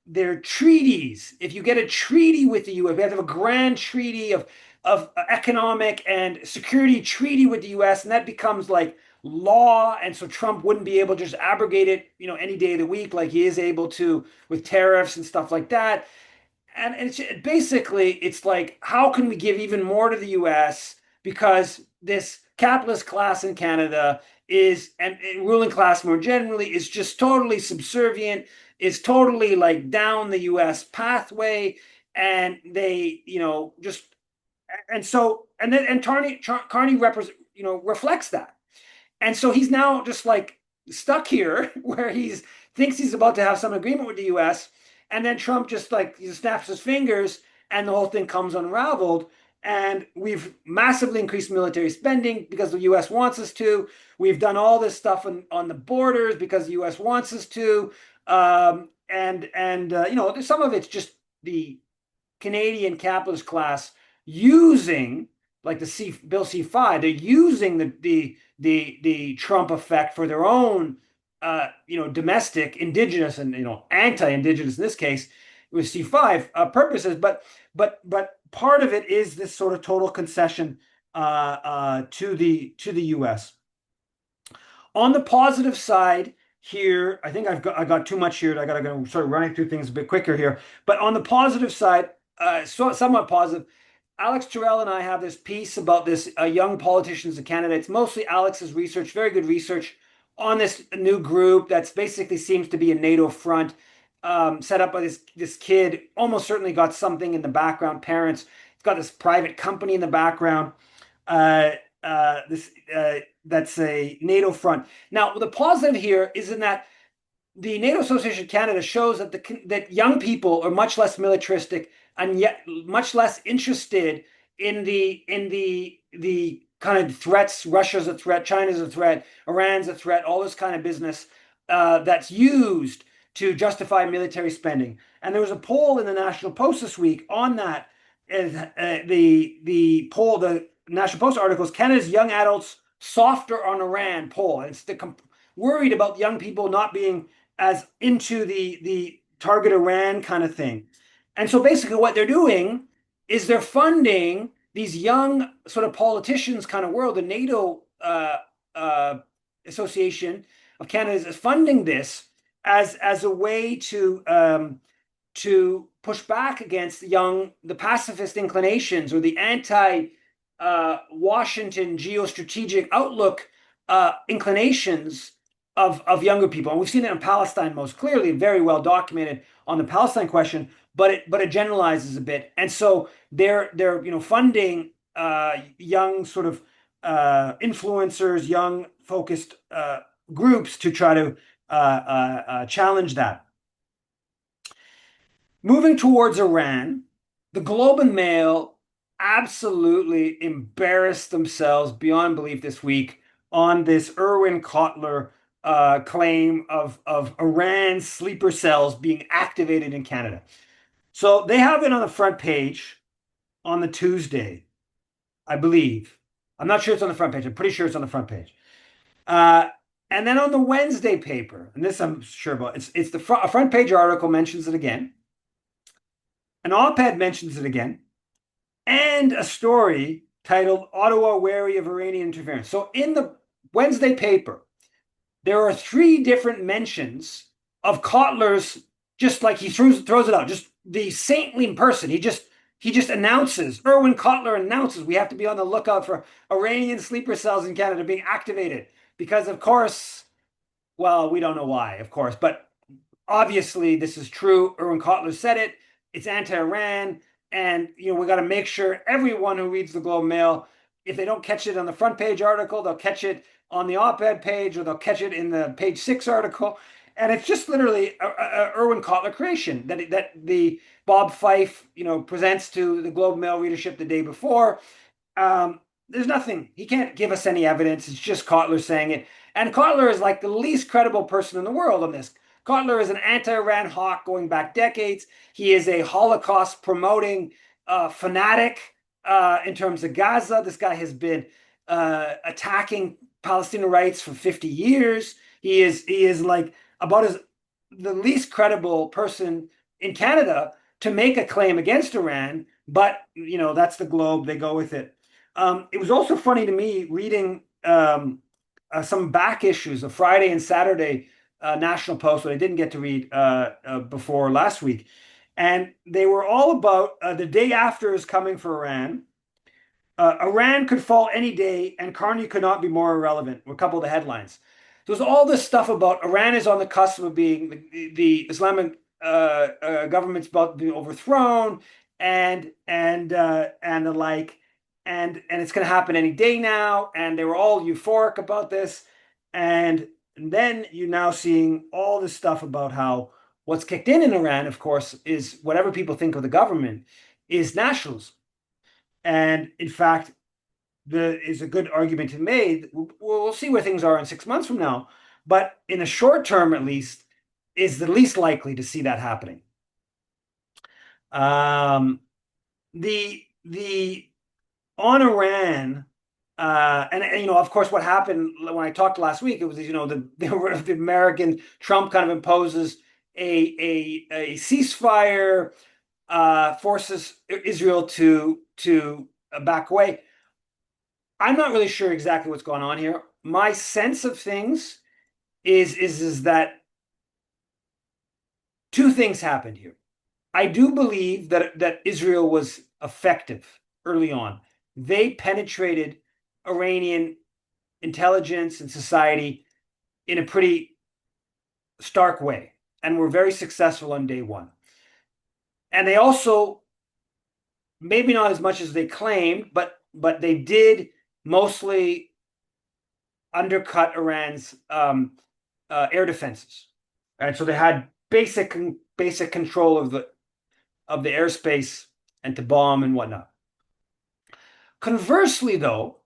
[SPEAKER 1] their treaties. If you get a treaty with the U.S., we have to have a grand treaty of of economic and security treaty with the US, and that becomes like law, and so Trump wouldn't be able to just abrogate it, any day of the week like he is able to with tariffs and stuff like that. And it's like, how can we give even more to the US because this capitalist class in Canada is, and ruling class more generally, is just totally subservient, is totally like down the US pathway, and they, just, and so, and then, and Carney reflects that. And so he's now just like stuck here where he's thinks he's about to have some agreement with the US, and then Trump just like he snaps his fingers and the whole thing comes unraveled. And we've massively increased military spending because the US wants us to. We've done all this stuff on the borders because the US wants us to. Some of it's just the Canadian capitalist class using, like Bill C5, they're using the Trump effect for their own domestic, indigenous, and anti-indigenous in this case with C5 purposes. But part of it is this sort of total concession to the US. On the positive side here, I think I got too much here. I got to go sort of running through things a bit quicker here. But on the positive side, somewhat positive, Alex Terrell and I have this piece about this young politicians in Canada. It's mostly Alex's research, very good research on this new group that's basically seems to be a NATO front, set up by this kid. Almost certainly got something in the background. Parents, it's got this private company in the background. That's a NATO front. Now, the positive here is in that the NATO Association of Canada shows that that young people are much less militaristic and yet much less interested in the kind of threats. Russia's a threat, China's a threat, Iran's a threat, all this kind of business that's used to justify military spending. And there was a poll in the National Post this week on that. The poll, the National Post articles, Canada's young adults softer on Iran poll. And it's worried about young people not being as into the target Iran kind of thing. And so basically what they're doing is they're funding these young sort of politicians kind of world. The NATO Association of Canada is funding this as a way to push back against the pacifist inclinations or the anti-Washington geostrategic outlook inclinations of younger people. And we've seen it in Palestine most clearly, very well documented on the Palestine question, but it generalizes a bit. And so they're funding young sort of influencers, young focused groups to try to challenge that. Moving towards Iran, the Globe and Mail absolutely embarrassed themselves beyond belief this week on this Irwin Cotler claim of Iran's sleeper cells being activated in Canada. So they have it on the front page on the Tuesday, I believe. I'm not sure it's on the front page. I'm pretty sure it's on the front page. And then on the Wednesday paper, and this I'm sure about, it's a front page article mentions it again. An op-ed mentions it again. And a story titled Ottawa Wary of Iranian Interference. So in the Wednesday paper, there are 3 different mentions of Cotler's, just like he throws it out, just the saintly person. He just announces, Irwin Cotler announces, we have to be on the lookout for Iranian sleeper cells in Canada being activated. Because of course, well, we don't know why, of course, but obviously this is true. Irwin Cotler said it. It's anti-Iran. And, we got to make sure everyone who reads the Globe Mail, if they don't catch it on the front page article, they'll catch it on the op-ed page, or they'll catch it in the page 6 article. And it's just literally a Irwin Cotler creation that the Bob Fife, presents to the Globe Mail readership the day before. There's nothing. He can't give us any evidence. It's just Cotler saying it. And Cotler is like the least credible person in the world on this. Cotler is an anti-Iran hawk going back decades. He is a Holocaust promoting fanatic in terms of Gaza. This guy has been attacking Palestinian rights for 50 years. He is like about the least credible person in Canada to make a claim against Iran But that's the globe. They go with it. It was also funny to me reading some back issues of Friday and Saturday National Post, that I didn't get to read before last week, and they were all about the day after is coming for Iran. Iran could fall any day, and Carney could not be more irrelevant, were a couple of the headlines. There's all this stuff about Iran is on the cusp of being the Islamic government's about to be overthrown, and the like, and it's going to happen any day now. And they were all euphoric about this, and then you're now seeing all this stuff about how what's kicked in Iran, of course, is whatever people think of the government is nationalism. And in fact, there is a good argument to be made. We'll see where things are in 6 months from now, but in the short term, at least, is the least likely to see that happening. The on Iran, and of course, what happened when I talked last week, it was the American Trump kind of imposes a ceasefire, forces Israel to back away. I'm not really sure exactly what's going on here. My sense of things is that two things happened here. I do believe that Israel was effective early on. They penetrated Iranian intelligence and society in a pretty stark way, and were very successful on day one. And they also, maybe not as much as they claimed, but they did mostly undercut Iran's air defenses. And so they had basic control of the airspace and to bomb and whatnot. Conversely, though,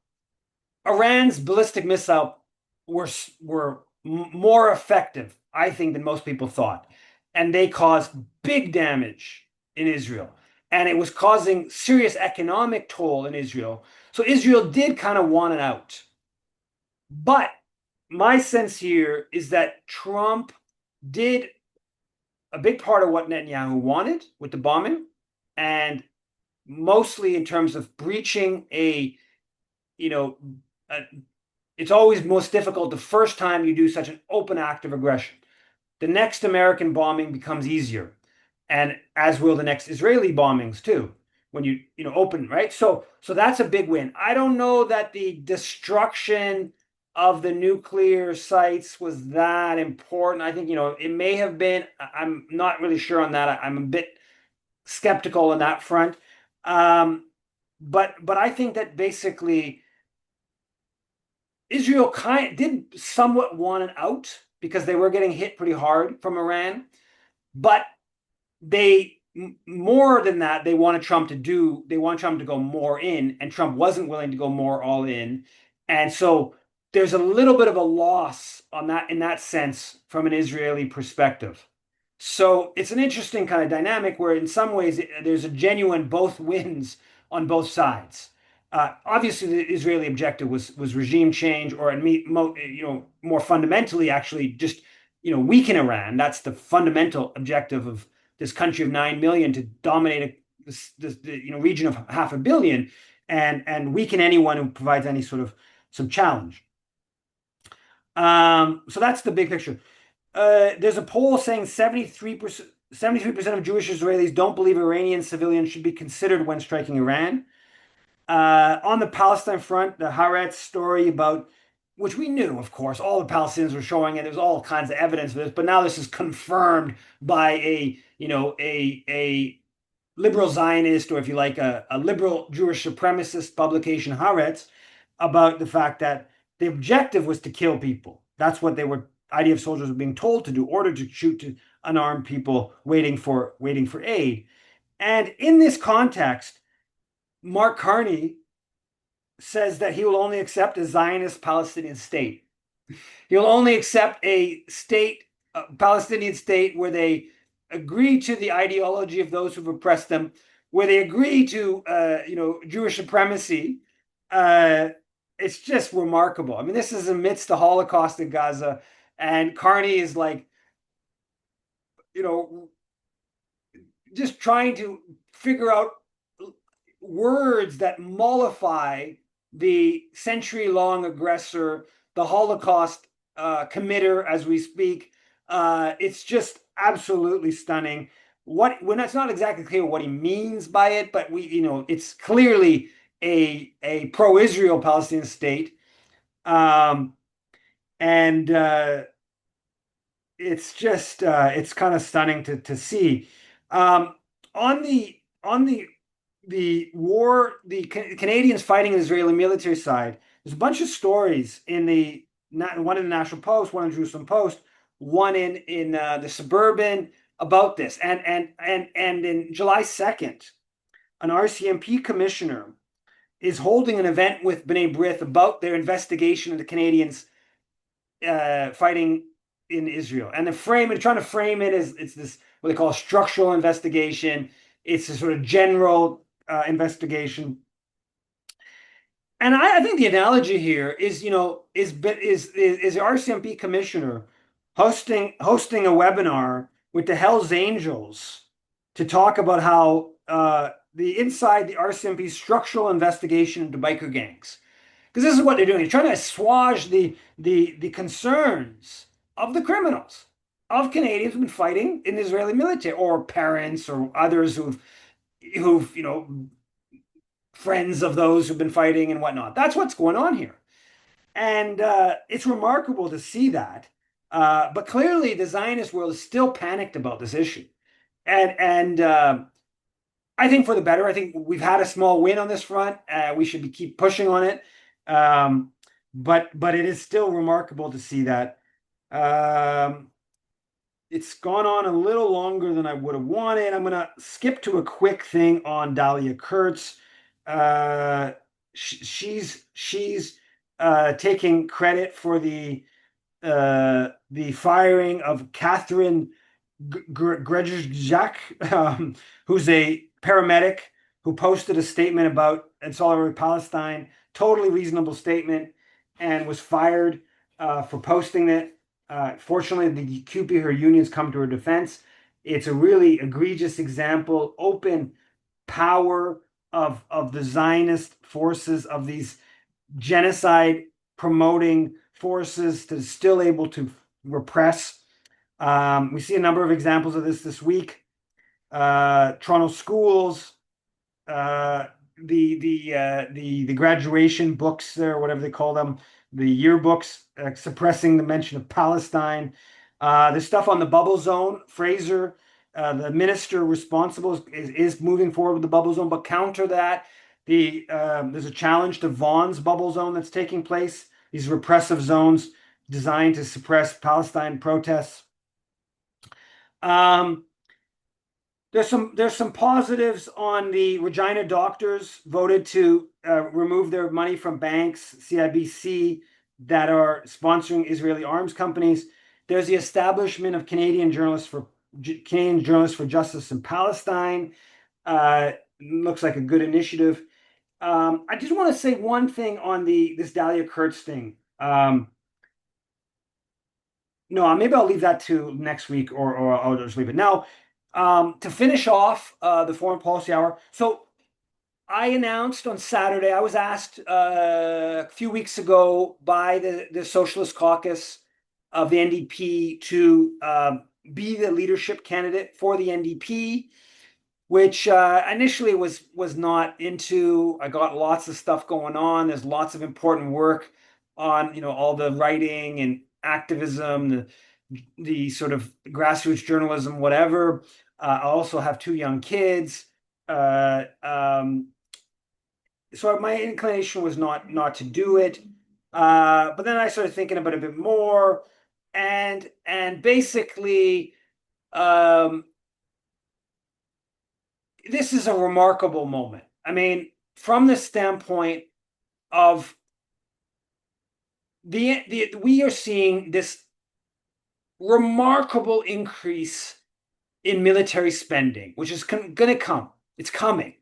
[SPEAKER 1] Iran's ballistic missile were more effective, I think, than most people thought, and they caused big damage in Israel, and it was causing serious economic toll in Israel. So Israel did kind of want it out. But my sense here is that Trump did a big part of what Netanyahu wanted with the bombing, and mostly in terms of breaching it's always most difficult the first time you do such an open act of aggression. The next American bombing becomes easier, and as will the next Israeli bombings too, when you open, right? So that's a big win. I don't know that the destruction of the nuclear sites was that important. I think it may have been. I'm not really sure on that. I'm a bit skeptical on that front. But I think that basically Israel did somewhat want it out because they were getting hit pretty hard from Iran, but they, more than that, they wanted Trump to go more in, and Trump wasn't willing to go more all in. And so there's a little bit of a loss on that, in that sense, from an Israeli perspective. So it's an interesting kind of dynamic where in some ways there's a genuine both wins on both sides. Obviously, the Israeli objective was regime change, or more fundamentally, actually, just weaken Iran. That's the fundamental objective of this country of 9 million, to dominate this region of 500 million, and weaken anyone who provides any sort of some challenge. So that's the big picture. There's a poll saying 73% of Jewish Israelis don't believe Iranian civilians should be considered when striking Iran. On the Palestine front, the Haaretz story about, which we knew, of course, all the Palestinians were showing it. There's all kinds of evidence for this, but now this is confirmed by a liberal Zionist, or if you like, a liberal Jewish supremacist publication, Haaretz, about the fact that the objective was to kill people. That's what IDF soldiers were being told to do, ordered to shoot to unarmed people waiting for aid. And in this context, Mark Carney says that he will only accept a Zionist Palestinian state. He'll only accept a Palestinian state, where they agree to the ideology of those who've oppressed them, where they agree to Jewish supremacy. It's just remarkable. I mean, this is amidst the Holocaust in Gaza, and Carney is like, just trying to figure out words that mollify the century-long aggressor, the Holocaust committer, as we speak. It's just absolutely stunning. When it's not exactly clear what he means by it, but it's clearly a pro-Israel Palestinian state, um, and it's just it's kind of stunning to see. Um, on the war, the Canadians fighting the Israeli military side. There's a bunch of stories in one in the National Post, one in the Jerusalem Post, one in the Suburban about this. And in July 2nd, an RCMP commissioner is holding an event with B'nai B'rith about their investigation of the Canadians fighting in Israel. And trying to frame it as it's this what they call a structural investigation. It's a sort of general investigation. And I think the analogy here is, the RCMP commissioner hosting a webinar with the Hells Angels to talk about how inside the RCMP structural investigation into biker gangs. Because this is what they're doing. They're trying to assuage the concerns of the criminals, of Canadians who've been fighting in the Israeli military, or parents or others who've friends of those who've been fighting and whatnot. That's what's going on here. And it's remarkable to see that. But clearly, the Zionist world is still panicked about this issue. And I think for the better. I think we've had a small win on this front. We should keep pushing on it. But it is still remarkable to see that. It's gone on a little longer than I would have wanted. I'm going to skip to a quick thing on Dahlia Kurtz. She's taking credit for the firing of Catherine Grejak, who's a paramedic who posted a statement about in solidarity with Palestine, totally reasonable statement, and was fired for posting it. Fortunately, the CUPE, her unions, come to her defense. It's a really egregious example, open power of the Zionist forces, of these genocide promoting forces, to still able to repress. We see a number of examples of this week. Toronto schools, the graduation books there, whatever they call them, the yearbooks, suppressing the mention of Palestine. There's stuff on the bubble zone. Fraser, the minister responsible, is moving forward with the bubble zone, but counter that, there's a challenge to Vaughan's bubble zone that's taking place. These repressive zones designed to suppress Palestine protests. There's some positives on the Regina doctors voted to remove their money from banks, CIBC, that are sponsoring Israeli arms companies. There's the establishment of Canadian Journalists for Justice in Palestine. Looks like a good initiative. I just want to say one thing on this Dahlia Kurtz thing. No, maybe I'll leave that to next week, or I'll just leave it now. To finish off the Foreign Policy Hour. So I announced on Saturday, I was asked a few weeks ago by the Socialist Caucus of the NDP to be the leadership candidate for the NDP, which initially was not into. I got lots of stuff going on. There's lots of important work on all the writing and activism, the sort of grassroots journalism, whatever. I also have two young kids. So my inclination was not to do it. But then I started thinking about it a bit more, and basically, this is a remarkable moment. I mean, from the standpoint of we are seeing this remarkable increase in military spending, which is going to come. It's coming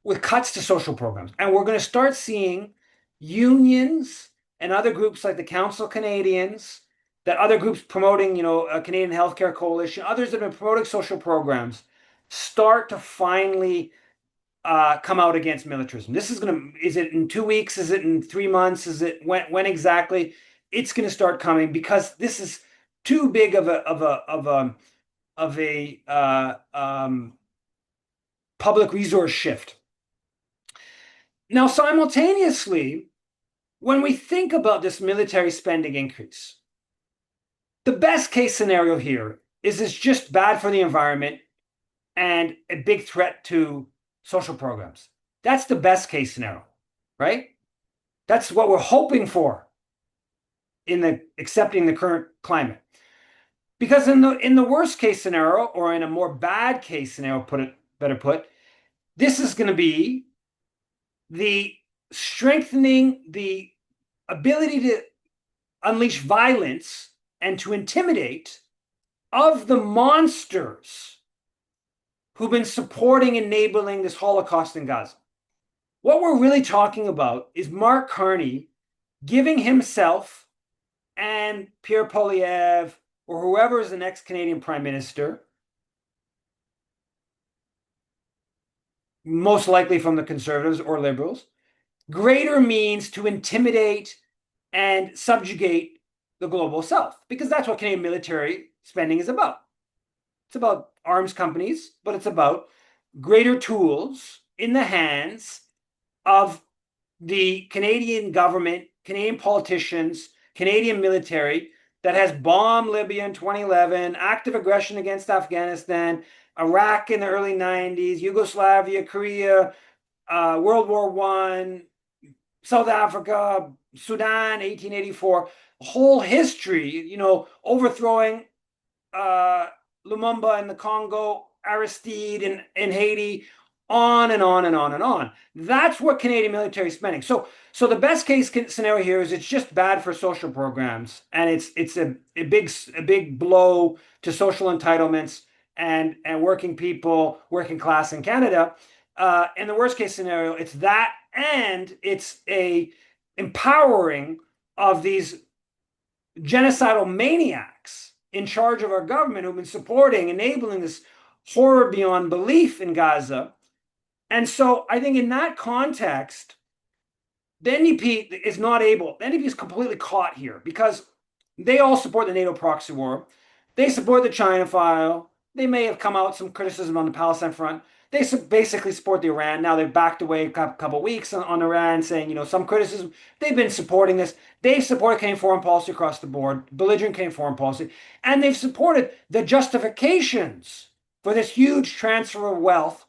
[SPEAKER 1] with cuts to social programs. And we're going to start seeing unions and other groups like the Council of Canadians, that other groups promoting, a Canadian Healthcare Coalition, others that have been promoting social programs, start to finally come out against militarism. Is it in 2 weeks? Is it in 3 months? Is it when exactly? It's going to start coming because this is too big of a public resource shift. Now, simultaneously, when we think about this military spending increase, the best case scenario here is it's just bad for the environment and a big threat to social programs. That's the best case scenario, right? That's what we're hoping for in accepting the current climate. Because in the worst case scenario, or in a more bad case scenario, better put, this is going to be the strengthening the ability to unleash violence and to intimidate of the monsters who've been supporting, enabling this Holocaust in Gaza. What we're really talking about is Mark Carney giving himself and Pierre Poilievre or whoever is the next Canadian Prime Minister, most likely from the Conservatives or Liberals, greater means to intimidate and subjugate the global South, because that's what Canadian military spending is about. It's about arms companies, but it's about greater tools in the hands of the Canadian government, Canadian politicians, Canadian military that has bombed Libya in 2011, active aggression against Afghanistan, Iraq in the early 90s, Yugoslavia, Korea, World War I, South Africa, Sudan, 1884, whole history, overthrowing Lumumba in the Congo, Aristide in Haiti, on and on and on and on. That's what Canadian military is spending. So the best case scenario here is it's just bad for social programs, and it's a big blow to social entitlements and working people, working class in Canada. In the worst case scenario, it's that, and it's a empowering of these genocidal maniacs in charge of our government who've been supporting, enabling this horror beyond belief in Gaza. And so I think in that context, the NDP is not able, the NDP is completely caught here because they all support the NATO proxy war. They support the China file. They may have come out some criticism on the Palestine front. They basically support the Iran. Now they've backed away a couple of weeks on Iran, saying, some criticism. They've been supporting this. They've supported Canadian foreign policy across the board, belligerent Canadian foreign policy, and they've supported the justifications for this huge transfer of wealth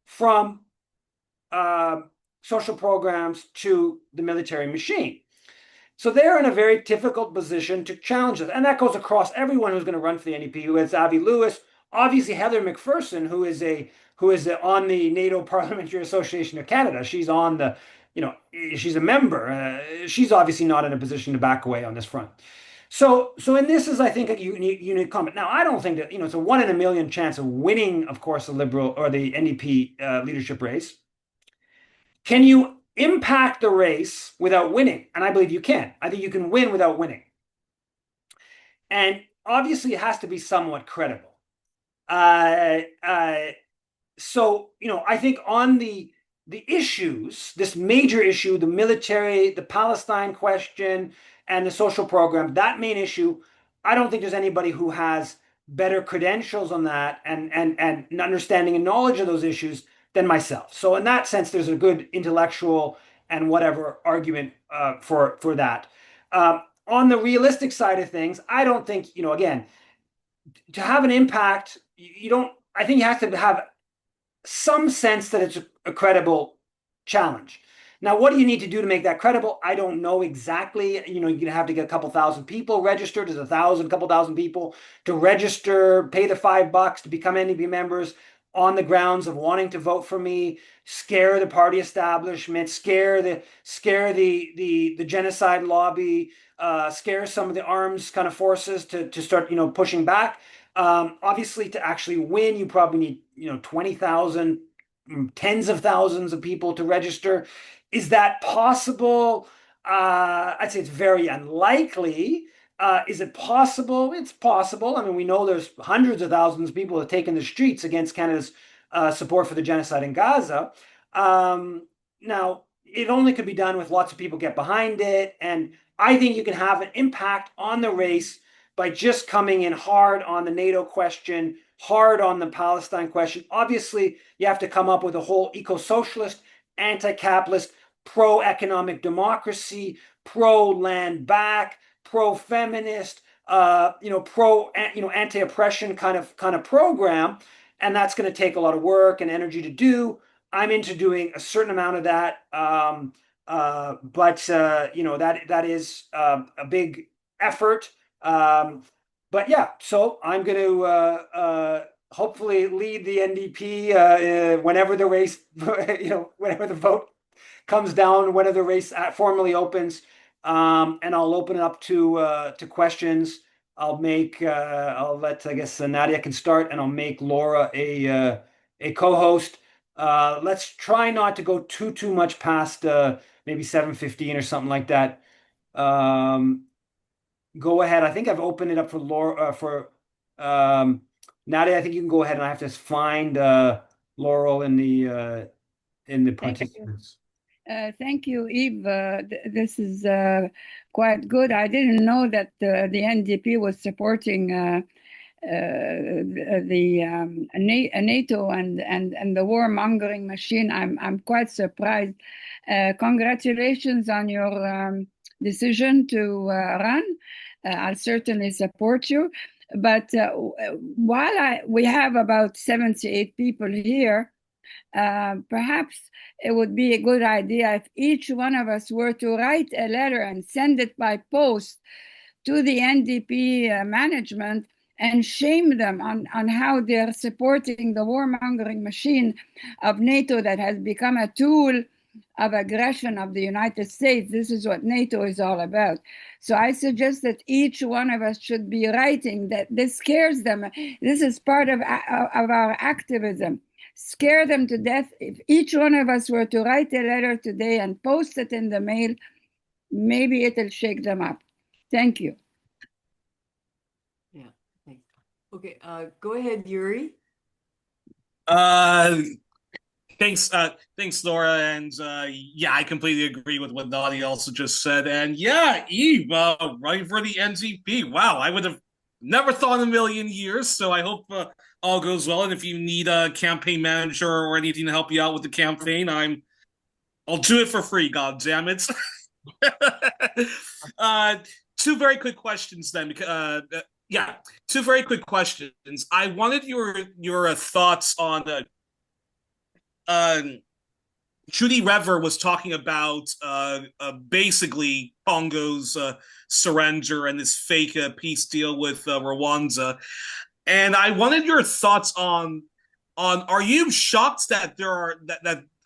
[SPEAKER 1] from social programs to the military machine. So they're in a very difficult position to challenge this. And that goes across everyone who's going to run for the NDP, who is Avi Lewis, obviously Heather McPherson, who is on the NATO Parliamentary Association of Canada. She's on the, she's a member. She's obviously not in a position to back away on this front. So and this is, I think, a unique comment. Now, I don't think that, it's a 1 in a million chance of winning, of course, the Liberal or the NDP leadership race. Can you impact the race without winning? And I believe you can. I think you can win without winning. And obviously, it has to be somewhat credible. So, I think on the issues, this major issue, the military, the Palestine question, and the social program, that main issue, I don't think there's anybody who has better credentials on that and understanding and knowledge of those issues than myself. So in that sense, there's a good intellectual and whatever argument for that. On the realistic side of things, I don't think, again, to have an impact, I think you have to have some sense that it's a credible challenge. Now, what do you need to do to make that credible? I don't know exactly. You're going to have to get a couple thousand people registered. There's a couple thousand people to register, pay the $5 to become NDP members on the grounds of wanting to vote for me, scare the party establishment, scare the genocide lobby, scare some of the arms kind of forces to start, pushing back. Obviously, to actually win, you probably need, 20,000, tens of thousands of people to register. Is that possible? I'd say it's very unlikely. Is it possible? It's possible. I mean, we know there's hundreds of thousands of people that have taken the streets against Canada's support for the genocide in Gaza. Now, it only could be done with lots of people get behind it. And I think you can have an impact on the race by just coming in hard on the NATO question, hard on the Palestine question. Obviously, you have to come up with a whole eco-socialist, anti-capitalist, pro-economic democracy, pro-land back, pro-feminist, pro, anti-oppression kind of program, and that's going to take a lot of work and energy to do. I'm into doing a certain amount of that, but that is a big effort. But yeah, so I'm going to hopefully lead the NDP whenever the race, whenever the vote comes down, whenever the race formally opens, and I'll open it up to questions. I'll let, I guess, Nadia can start, and I'll make Laura a co-host. Let's try not to go too much past maybe 7:15 or something like that. Go ahead. I think I've opened it up for Laura Nadia. I think you can go ahead, and I have to find Laurel in the
[SPEAKER 2] Thank you.
[SPEAKER 1] participants.
[SPEAKER 2] Thank you, Eve. This is quite good. I didn't know that the NDP was supporting NATO and the warmongering machine. I'm quite surprised. Congratulations on your decision to run. I'll certainly support you. But while we have about 78 people here, perhaps it would be a good idea if each one of us were to write a letter and send it by post to the NDP management and shame them on how they're supporting the warmongering machine of NATO that has become a tool of aggression of the United States. This is what NATO is all about. So I suggest that each one of us should be writing that this scares them. This is part of our activism. Scare them to death. If each one of us were to write a letter today and post it in the mail, maybe it'll shake them up. Thank you.
[SPEAKER 3] Yeah, thanks. Okay, go ahead, Yuri.
[SPEAKER 4] Thanks, Laura, and yeah, I completely agree with what Nadia also just said. And yeah, Eve, running for the NDP. Wow, I would have never thought in a million years. So I hope all goes well. And if you need a campaign manager or anything to help you out with the campaign, I'll do it for free. God damn it. Two very quick questions then. Yeah, two very quick questions. I wanted your thoughts on. Judy Rever was talking about basically Congo's surrender and this fake peace deal with Rwanda, and I wanted your thoughts on are you shocked that there are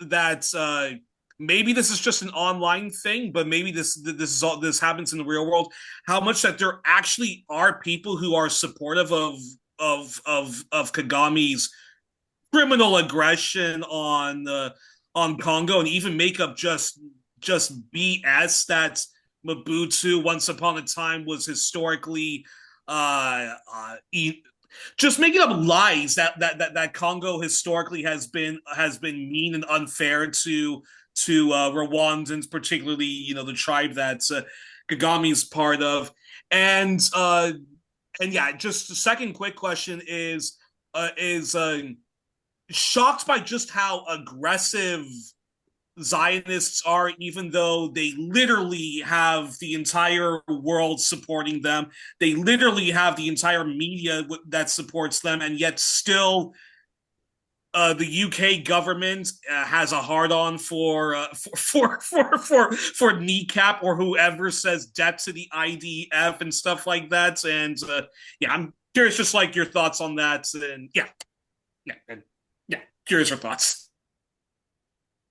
[SPEAKER 4] that maybe this is just an online thing, but maybe this happens in the real world? How much that there actually are people who are supportive of Kagame's criminal aggression on Congo, and even make up just BS that Mobutu once upon a time was historically just making up lies that Congo historically has been mean and unfair to Rwandans, particularly the tribe that Kagame is part of, and yeah, just the second quick question is shocked by just how aggressive Zionists are, even though they literally have the entire world supporting them. They literally have the entire media that supports them, and yet still the UK government has a hard-on for kneecap or whoever says debt to the IDF and stuff like that. And yeah, I'm curious, just like your thoughts on that. And yeah. Curious your thoughts.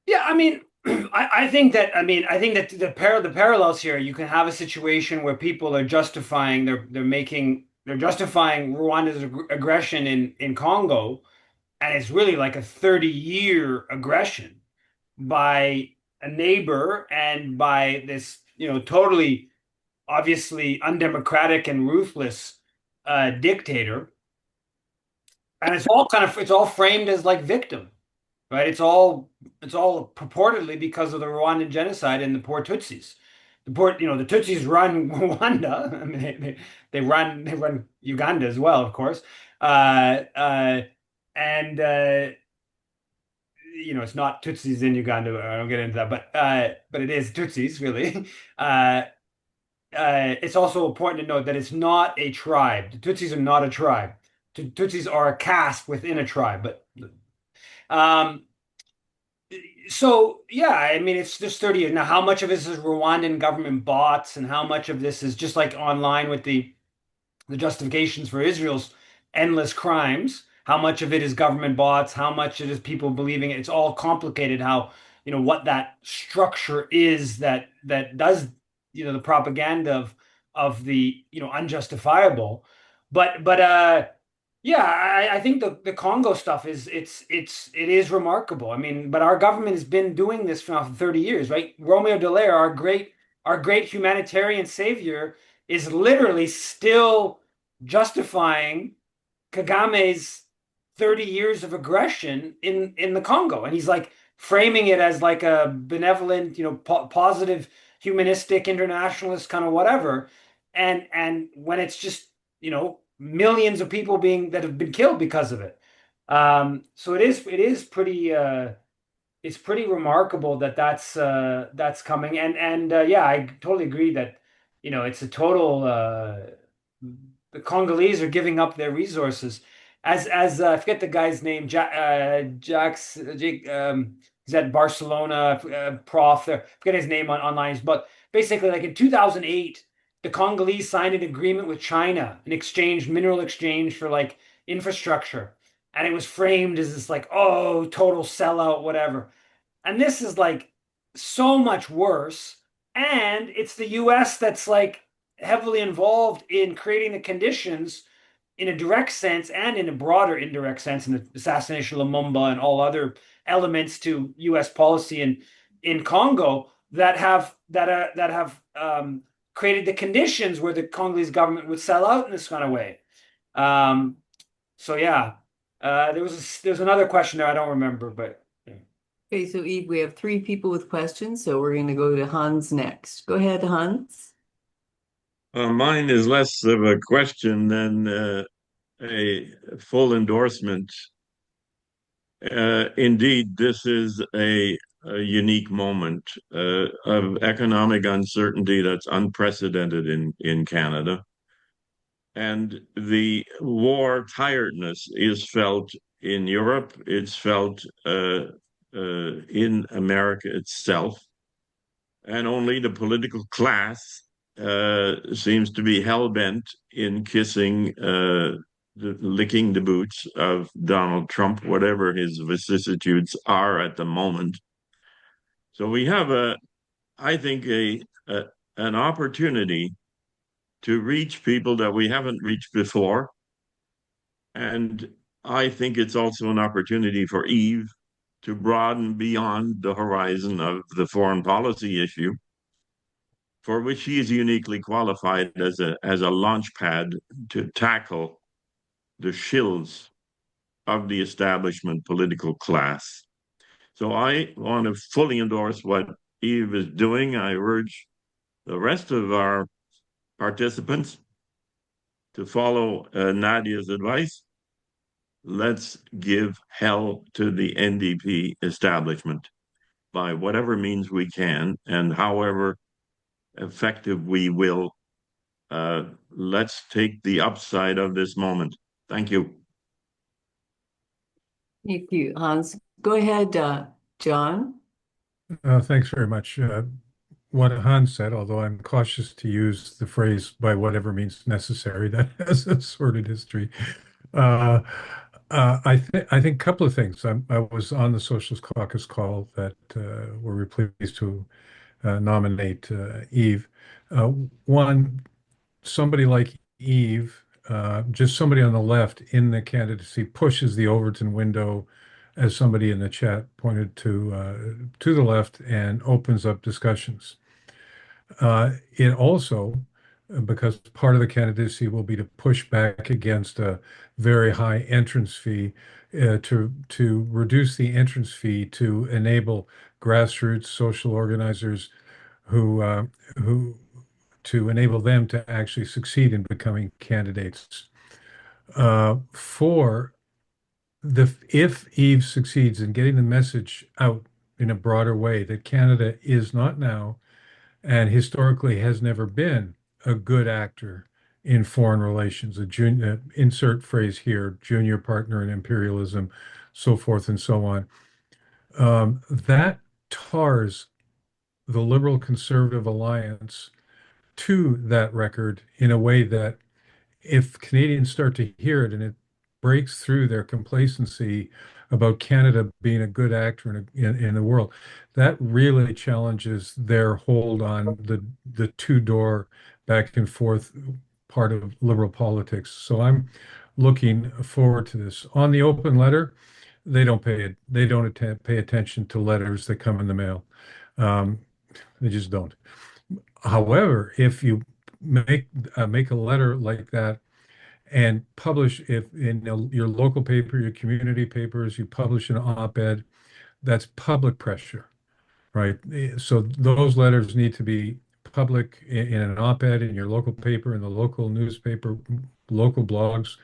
[SPEAKER 1] Yeah, I mean, I think that the parallels here. You can have a situation where people are justifying they're justifying Rwanda's aggression in Congo, and it's really like a 30-year aggression by a neighbor and by this totally obviously undemocratic and ruthless dictator. and it's all framed as like victim, right? It's all purportedly because of the Rwandan genocide and the poor Tutsis. The Tutsis run Rwanda. I mean, they run Uganda as well, of course. Uh, uh, and it's not Tutsis in Uganda. I don't get into that, but it is Tutsis really. Uh, it's also important to note that it's not a tribe. The Tutsis are not a tribe. Tutsis are a caste within a tribe, but um, so yeah, I mean, it's just 30 years. Now, how much of this is Rwandan government bots and how much of this is just like online with the justifications for Israel's endless crimes? How much of it is government bots? How much it is people believing it? It's all complicated how, what that structure is that does, the propaganda of the, unjustifiable. But yeah, I think the Congo stuff it is remarkable. I mean, but our government has been doing this for 30 years, right? Romeo Dallaire, our great humanitarian savior, is literally still justifying Kagame's 30 years of aggression in the Congo. And he's like framing it as like a benevolent, positive, humanistic, internationalist kind of whatever. And when it's just, millions of people that have been killed because of it. So it is pretty remarkable that that's coming. And yeah, I totally agree that, it's a total the Congolese are giving up their resources. As I forget the guy's name, Jack's Jake, he's at Barcelona, prof there. Forget his name online, but basically, like in 2008, the Congolese signed an agreement with China, mineral exchange for like infrastructure, and it was framed as this like, oh, total sellout, whatever. And this is like so much worse. And it's the US that's like heavily involved in creating the conditions in a direct sense and in a broader indirect sense in the assassination of Lumumba and all other elements to US policy in Congo that have created the conditions where the Congolese government would sell out in this kind of way. Um, so yeah, there was another question there I don't remember, but yeah.
[SPEAKER 3] Okay, so Eve, we have three people with questions, so we're going to go to Hans next. Go ahead, Hans.
[SPEAKER 5] Mine is less of a question than a full endorsement. Indeed, this is a unique moment of economic uncertainty that's unprecedented in Canada. And the war tiredness is felt in Europe, it's felt in America itself, and only the political class seems to be hell-bent in licking the boots of Donald Trump, whatever his vicissitudes are at the moment. So we have I think, an opportunity to reach people that we haven't reached before. And I think it's also an opportunity for Eve to broaden beyond the horizon of the foreign policy issue, for which she is uniquely qualified as a launch pad to tackle the shills of the establishment political class. So I want to fully endorse what Eve is doing. I urge the rest of our participants to follow Nadia's advice. Let's give hell to the NDP establishment by whatever means we can and however effective we will. Let's take the upside of this moment. Thank you.
[SPEAKER 3] Thank you, Hans. Go ahead, John.
[SPEAKER 6] Thanks very much. What Hans said, although I'm cautious to use the phrase by whatever means necessary, that has a sordid history. I think a couple of things. I was on the Socialist Caucus call that where we're pleased to nominate Eve. One, somebody like Eve, just somebody on the left in the candidacy pushes the Overton window, as somebody in the chat pointed to the left, and opens up discussions. It also because part of the candidacy will be to push back against a very high entrance fee, to reduce the entrance fee to enable grassroots social organizers who who to enable them to actually succeed in becoming candidates. For the If Eve succeeds in getting the message out in a broader way that Canada is not now and historically has never been a good actor in foreign relations, a junior, insert phrase here, junior partner in imperialism, so forth and so on. That tars the liberal conservative alliance to that record in a way that if Canadians start to hear it and it breaks through their complacency about Canada being a good actor in the world, that really challenges their hold on the two-door back and forth part of liberal politics. So I'm looking forward to this. On the open letter, they don't pay attention to letters that come in the mail. They just don't. However, if you make a letter like that and publish if in your local paper, your community papers, you publish an op-ed, that's public pressure, right? So those letters need to be public in an op-ed in your local paper, in the local newspaper, local blogs,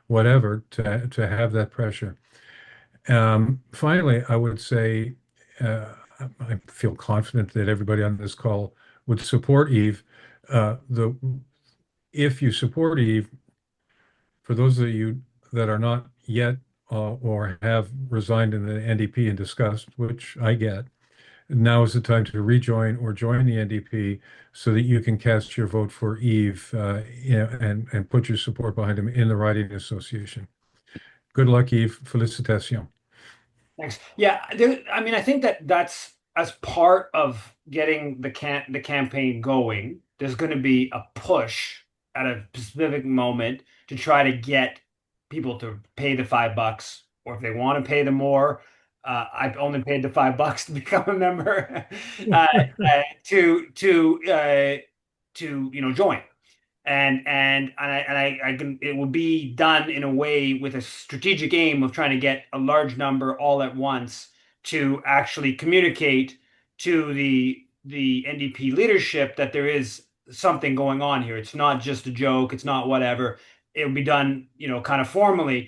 [SPEAKER 6] whatever, to have that pressure. Finally, I would say I feel confident that everybody on this call would support Eve. If you support Eve, for those of you that are not yet or have resigned in the NDP in disgust, which I get, now is the time to rejoin or join the NDP so that you can cast your vote for Eve, and put your support behind him in the riding association. Good luck, Eve. Félicitations.
[SPEAKER 1] Thanks. Yeah, I mean, I think that's as part of getting the campaign going. There's going to be a push at a specific moment to try to get people to pay the $5, or if they want to pay the more. I've only paid the $5 to become a member, to join. And I can, it will be done in a way with a strategic aim of trying to get a large number all at once to actually communicate to the NDP leadership that there is something going on here. It's not just a joke. It's not whatever. It will be done, kind of formally.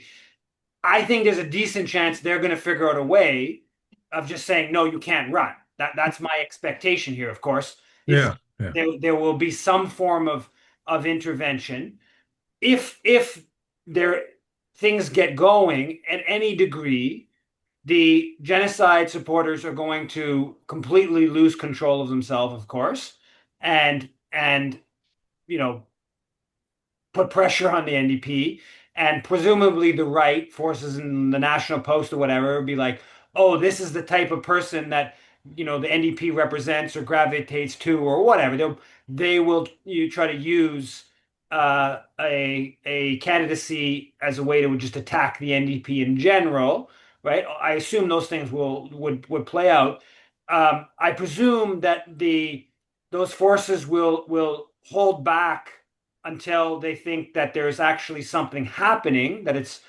[SPEAKER 1] I think there's a decent chance they're going to figure out a way of just saying, no, you can't run. That's my expectation here, of course.
[SPEAKER 6] Yeah.
[SPEAKER 1] There will be some form of intervention. If things get going at any degree, the genocide supporters are going to completely lose control of themselves, of course, and put pressure on the NDP, and presumably the right forces in the National Post or whatever would be like, oh, this is the type of person that the NDP represents or gravitates to or whatever. They will try to use a candidacy as a way to just attack the NDP in general, right? I assume those things would play out. I presume that those forces will hold back until they think that there's actually something happening, that it's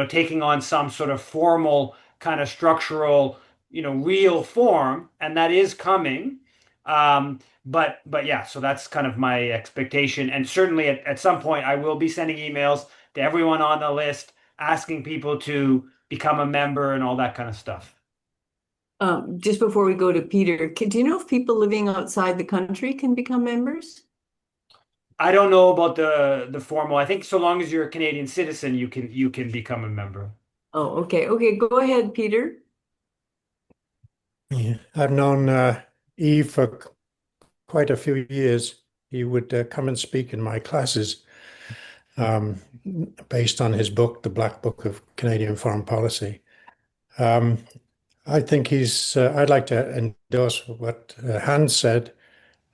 [SPEAKER 1] taking on some sort of formal kind of structural real form, and that is coming. But yeah, so that's kind of my expectation. And certainly at some point, I will be sending emails to everyone on the list asking people to become a member and all that kind of stuff.
[SPEAKER 3] Just before we go to Peter, do you know if people living outside the country can become members?
[SPEAKER 1] I don't know about the formal. I think so long as you're a Canadian citizen, you can become a member.
[SPEAKER 3] Oh, okay. Okay, go ahead, Peter.
[SPEAKER 7] Yeah, I've known Eve for quite a few years. He would come and speak in my classes, based on his book, The Black Book of Canadian Foreign Policy. I think I'd like to endorse what Hans said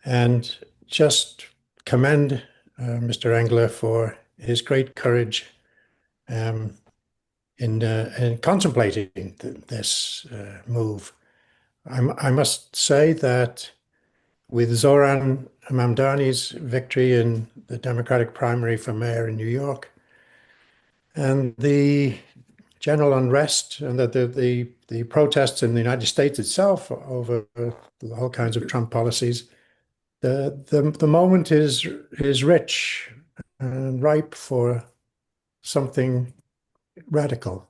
[SPEAKER 7] and just commend Mr. Engler for his great courage in contemplating this move. I must say that with Zoran Mamdani's victory in the Democratic primary for mayor in New York, and the general unrest and the protests in the United States itself over all kinds of Trump policies, the moment is rich and ripe for something radical.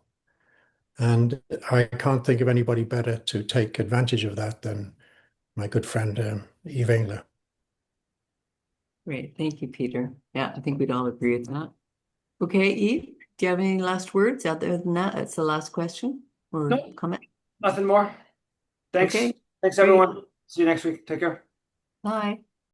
[SPEAKER 7] And I can't think of anybody better to take advantage of that than my good friend Eve Engler.
[SPEAKER 3] Great. Thank you, Peter. Yeah, I think we'd all agree with that. Okay, Eve, do you have any last words? Other than that, that's the last question or
[SPEAKER 1] Nope.
[SPEAKER 3] comment.
[SPEAKER 1] Nothing more. Thanks.
[SPEAKER 3] Okay,
[SPEAKER 1] Thanks,
[SPEAKER 3] great.
[SPEAKER 1] everyone. See you next week. Take care.
[SPEAKER 3] Bye.